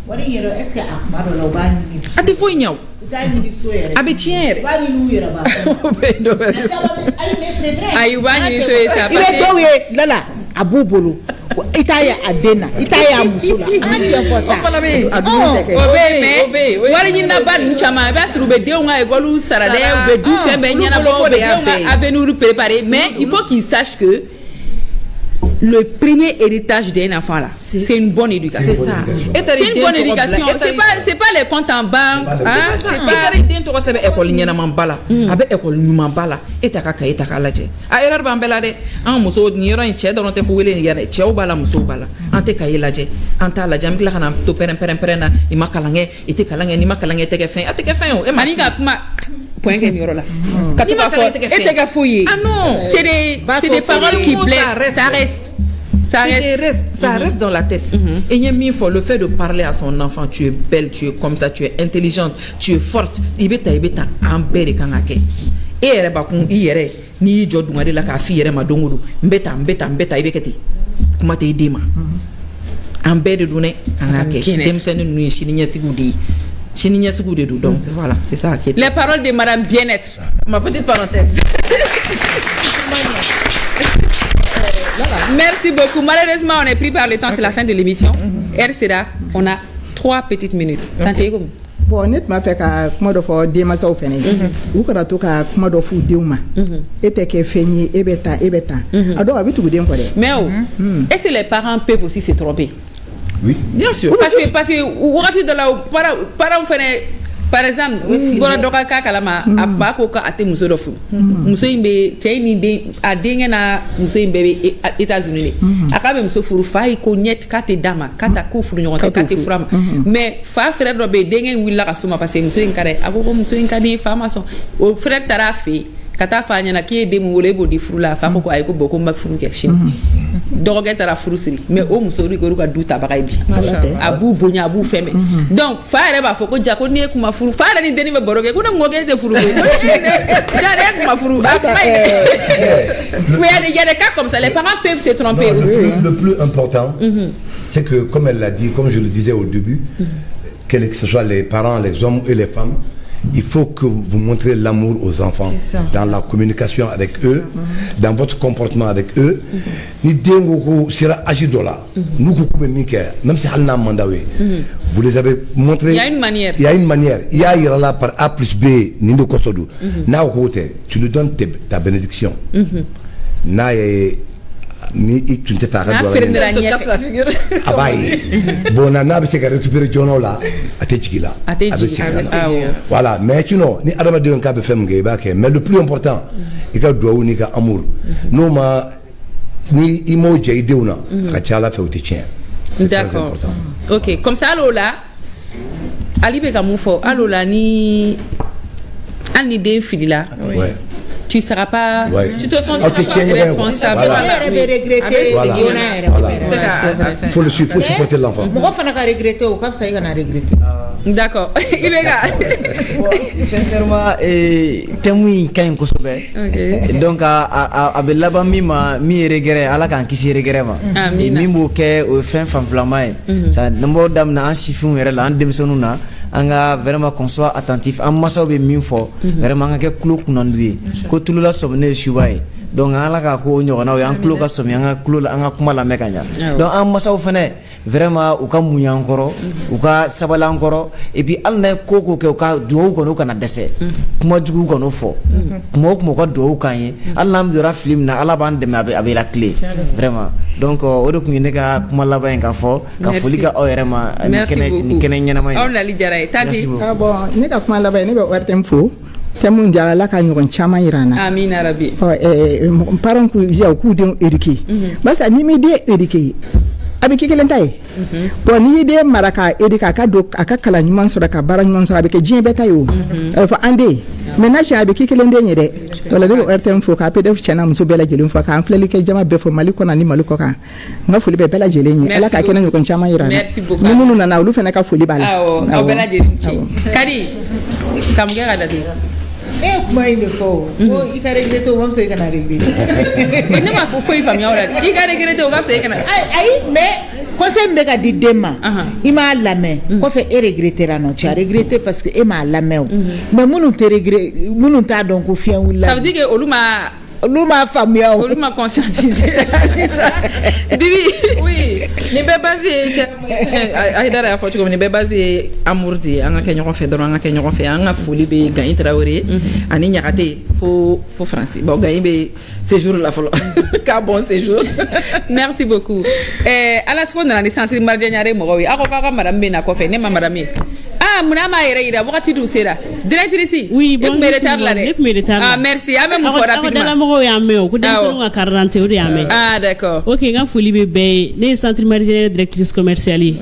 wari yero est-ce que akbaro lo ba ni
ati fo nyaw
dani di so yere
abe tiere
ba ni nu yere ba
ay ba ni so yere ça
parce que il lala abubolo itaya adena itaya musula antia fosa
obe wari ni na ba nchama ba suru be de nga egolu sarade be du sembe nyana bo be avenir préparé mais il faut qu'il sache que le premier héritage d'un enfant là, c'est une bonne éducation. C'est ça. C'est une bonne éducation. C'est pas les comptes en banque.
C'est pas les to sebe école nyana mambala. Abe école nyumambala. Etaka ka etaka laje. A erreur bambela de. An muso ni yoro en che don te fu wele ni yana che obala muso bala. Ante ka yelaje. Anta la jam la kana to peren na imakalange ite kalange ni makalange te ke fin. Ate ke fin o. E
maninga kuma point que ni yoro la. Katuka fo. Ete ka fouiller. Ah non. C'est des paroles qui blessent. Ça
reste dans la tête. Et il y a mis le fait de parler à son enfant, tu es belle, tu es comme ça, tu es intelligente, tu es forte. Ibeta ambere kangake. Et elle ba kun iyere ni jodu ngade la ka fi yere ma dongodo. Mbeta ibeketi. Kuma te idema. Ambere dune kangake. Dem senu nu shininya sigudi. Shininya sigudi do. Donc voilà, c'est ça qui est.
Les paroles de madame Bien-être.
Ma petite parenthèse.
Merci beaucoup. Malheureusement, on est pris par le temps. C'est la fin de l'émission. RCA, on a 3 petites minutes.
Bon, ne tun b'a fɛ ka kuma dɔ fɔ denmansaw fɛnɛ ye u kana to ka kuma dɔ f'u denw ma e tɛ kɛ fɛn ye e bɛ tan a dɔw a bɛ tugu den kɔ dɛ.
Mais est-ce que les parents peuvent aussi se tromper?
Oui,
bien sûr.
Parce que wagati dɔ la parents fɛnɛ par exemple bɔra dɔ ka k'a kalama a fa ko k'a tɛ muso dɔ furu muso in bɛ cɛ in ni den a denkɛ na muso in bɛɛ bɛ États-Unis de a k'a bɛ muso furu fa ye ko ɲɛ k'a tɛ d'a ma k'a ta k'u furu ɲɔgɔn tɛ k'a tɛ furu a ma mais fa frère dɔ bɛ yen denkɛ in wulila ka s'o ma parce que muso in ka d'a ye a ko muso in ka di ye fa ma sɔn o frère taara a fɛ yen ka taa f'a ɲɛna k'i ye den min wolo e b'o di furu la a fa ko ayi ko bon ko n bɛ furu kɛ sini dɔgɔkɛ taara furu siri mais o muso de ko ka du tabaga ye bi a b'u bonya a b'u fɛn bɛɛ donc fa yɛrɛ b'a fɔ ko ja ko n'i ye kuma furu fa yɛrɛ ni denni bɛ baro kɛ ko ne ko k'e tɛ furu koyi ja ne kuma furu a fa ye mais il y a des cas comme ça les parents peuvent se tromper aussi.
Le plus important c'est que comme elle l'a dit comme je le disais au début que ce soit les parents les hommes et les femmes il faut que vous montrez l'amour aux enfants dans la communication avec eux, dans votre comportement avec eux. Ni dengo sera agi dola, nous même si halna mandawe, vous les avez montré.
Il y a une manière.
Il y a une manière. Il y a là par A plus B, nindo kosodu. Na tu lui donnes ta bénédiction. Na ni tu ne t'es pas bon n'a se récupérer jono la atechila voilà mais tu know ni adama de ka be fem ngey ba ke mais le plus important il ka do ni ka amour no ma ni imo je ideuna ka chala fe uti tien.
D'accord. OK, comme ça Lola Ali be ka mu fo alola ni ani den filila. Ouais. Tu seras pas tu te sens responsable
il faut supporter l'enfant.
D'accord.
Sincèrement témoin kain kosobe donc a be laban mi regret ala kan kisi regret ma mi mo ke o fin fanflama ça namo dam na chifun yere la demsonu na anga vraiment qu'on soit attentif en masaw be min fo vraiment nga ke clou kunanduye ko tulula somne shubai donc ala ka ko nyona o yan clou ka somi anga clou la anga kuma la mekanya donc en masaw fene vraiment u ka munya encore u ka sabala encore et puis al na koko ke u ka do ko no kana dese kuma jugu ko no fo kuma ko do kan yi allah am dora film na ala ban de ma be la clé vraiment donc o do ko ne ka kuma la ba en ka fo ka folika o vraiment ni kene nyana mai
on la li jara tati
bon ne ka kuma la ba ne be wertem fo temu jara la ka nyugon chama irana
amin arabi
parents ku ya ku de éduquer basta ni me de éduquer abi kikelen tay bon ni de maraka éduquer ka do aka kala nyuman so da ka bara nyuman so abi ke jien beta yo fa ande mais na sha abi kikelen de nyede wala de RTM fo ka pdf chana muso bela jelin fo ka amfleli ke jama be fo maliko na ni maliko ka nga foli be bela jelin ala ka kenan nyugon chama irana
merci beaucoup
nunu na na ulu fena ka foli bala
awo bela jelin kadi kam gera dati
kuma inde fo o i ka regretter o mamse kana regretter
ne ma fo foi famille ora i ka regretter o gafse kana
ai mais conseil mbeka di dema i ma lamé ko fe e regretter non tu as regretté parce que e ma lamé mais munu te regretter munu ta donc ko fien wula
ça veut dire que
Luma famille
ou Luma conscientisé Divi
oui ni be basé ay dara ya fotu ko ni be basé amour di anga ke ñoko fe do anga ke ñoko fe anga foli be gagne Traoré ani ñakate fo français bon gagne be séjour la folo ka bon séjour
merci beaucoup à la seconde na centre mardianiare mo wi ako ka madame be na ko fe ne ma madame muna ma yere ida wakati du sera directrice
oui bon
ah merci a même fo rapidement ah d'accord
OK nga foli be be ne centre mardianiare directrice commerciale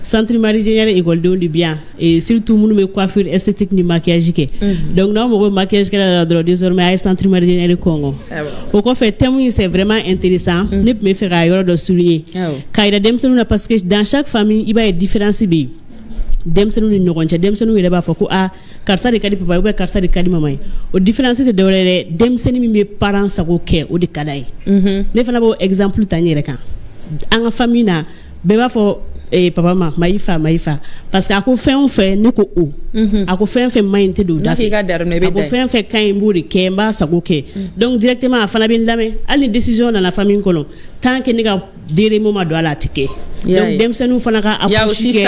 centre mardianiare école de bien et surtout munu me coiffure esthétique ni maquillage ke donc non mo maquillage que la désormais à centre mardianiare Congo au ko fait thème c'est vraiment intéressant ne me faire yoro de souligner kaida dem sonu parce que dans chaque famille il va être différence bi demsenu ni ñogoncha demsenu wele ba fako karsa de kadi papa ou karsa de kadi mama o différence de dole demsenu mi mes parents sako ke o de kadai ne fana bo exemple tanyere kan anga famille na be ba fo papa ma maifa parce que a ko fɛn o fɛn ne ko o a ko fɛn fɛn man ɲi tɛ don da fɛ a ko fɛn fɛn ka ɲi n b'o de kɛ n b'a sago kɛ donc directement a fana bɛ n lamɛn hali ni décision nana famille kɔnɔ tant que ne ka dere mo ma don a la a tɛ kɛ donc denmisɛnninw fana ka approche kɛ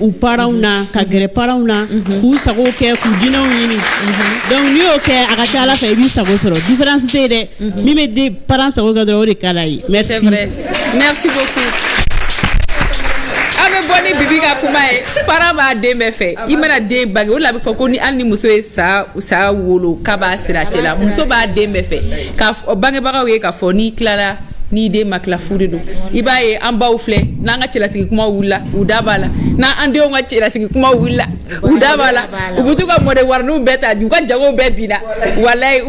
u parents na ka gɛrɛ parents na k'u sago kɛ k'u dinɛw ɲini donc n'i y'o kɛ a ka ca ala fɛ i b'i sago sɔrɔ différence tɛ yen dɛ min bɛ den parents sago kɛ dɔrɔn o de ka d'a ye merci.
C'est vrai. Merci beaucoup. Abe boni bibi ka kuma ye para b'a den bɛɛ fɛ i mana den bange o la a bɛ fɔ ko ni hali ni muso ye sa wolo k'a b'a sira cɛ la muso b'a den bɛɛ fɛ k'a bangebagaw ye k'a fɔ n'i tilala n'i den ma tila furu de don i b'a ye an baw filɛ n'an ka cɛlasigi kumaw wulila u da b'a la n'an denw ka cɛlasigi kumaw wulila u da b'a la u bɛ to ka mɔdɛwarininw bɛɛ ta u ka jagow bɛɛ binna walayi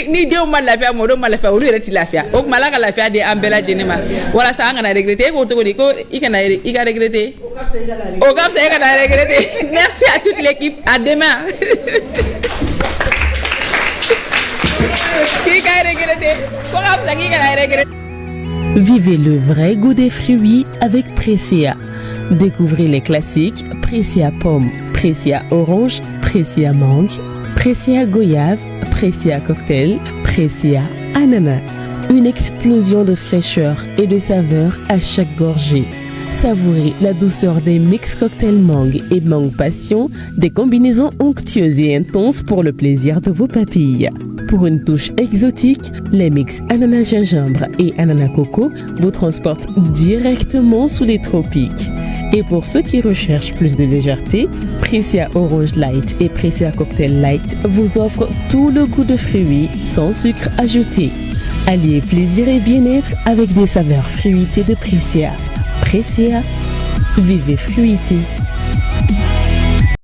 ni denw ma lafiya mɔdenw ma lafiya olu yɛrɛ ti lafiya o tuma ala ka lafiya di an bɛɛ lajɛlen ma walasa an kana regretter e ko cogo di ko i ka regretter o ka fisa e kana regretter merci à toute l'équipe à demain. K'i ka regretter ko ka fisa k'i kana regretter.
Vivez le vrai goût des fruits avec Pressia. Découvrez les classiques Pressia pomme, Pressia orange, Pressia mangue, Pressia goyave, Pressia cocktail, Pressia ananas. Une explosion de fraîcheur et de saveur à chaque gorgée. Savourez la douceur des mix cocktail mangue et mangue passion, des combinaisons onctueuses et intenses pour le plaisir de vos papilles. Pour une touche exotique, les mix ananas gingembre et ananas coco vous transportent directement sous les tropiques. Et pour ceux qui recherchent plus de légèreté, Pressia Orange Light et Pressia Cocktail Light vous offrent tout le goût de fruits sans sucre ajouté. Alliez plaisir et bien-être avec des saveurs fruitées de Pressia. Pressia, vivez fruité.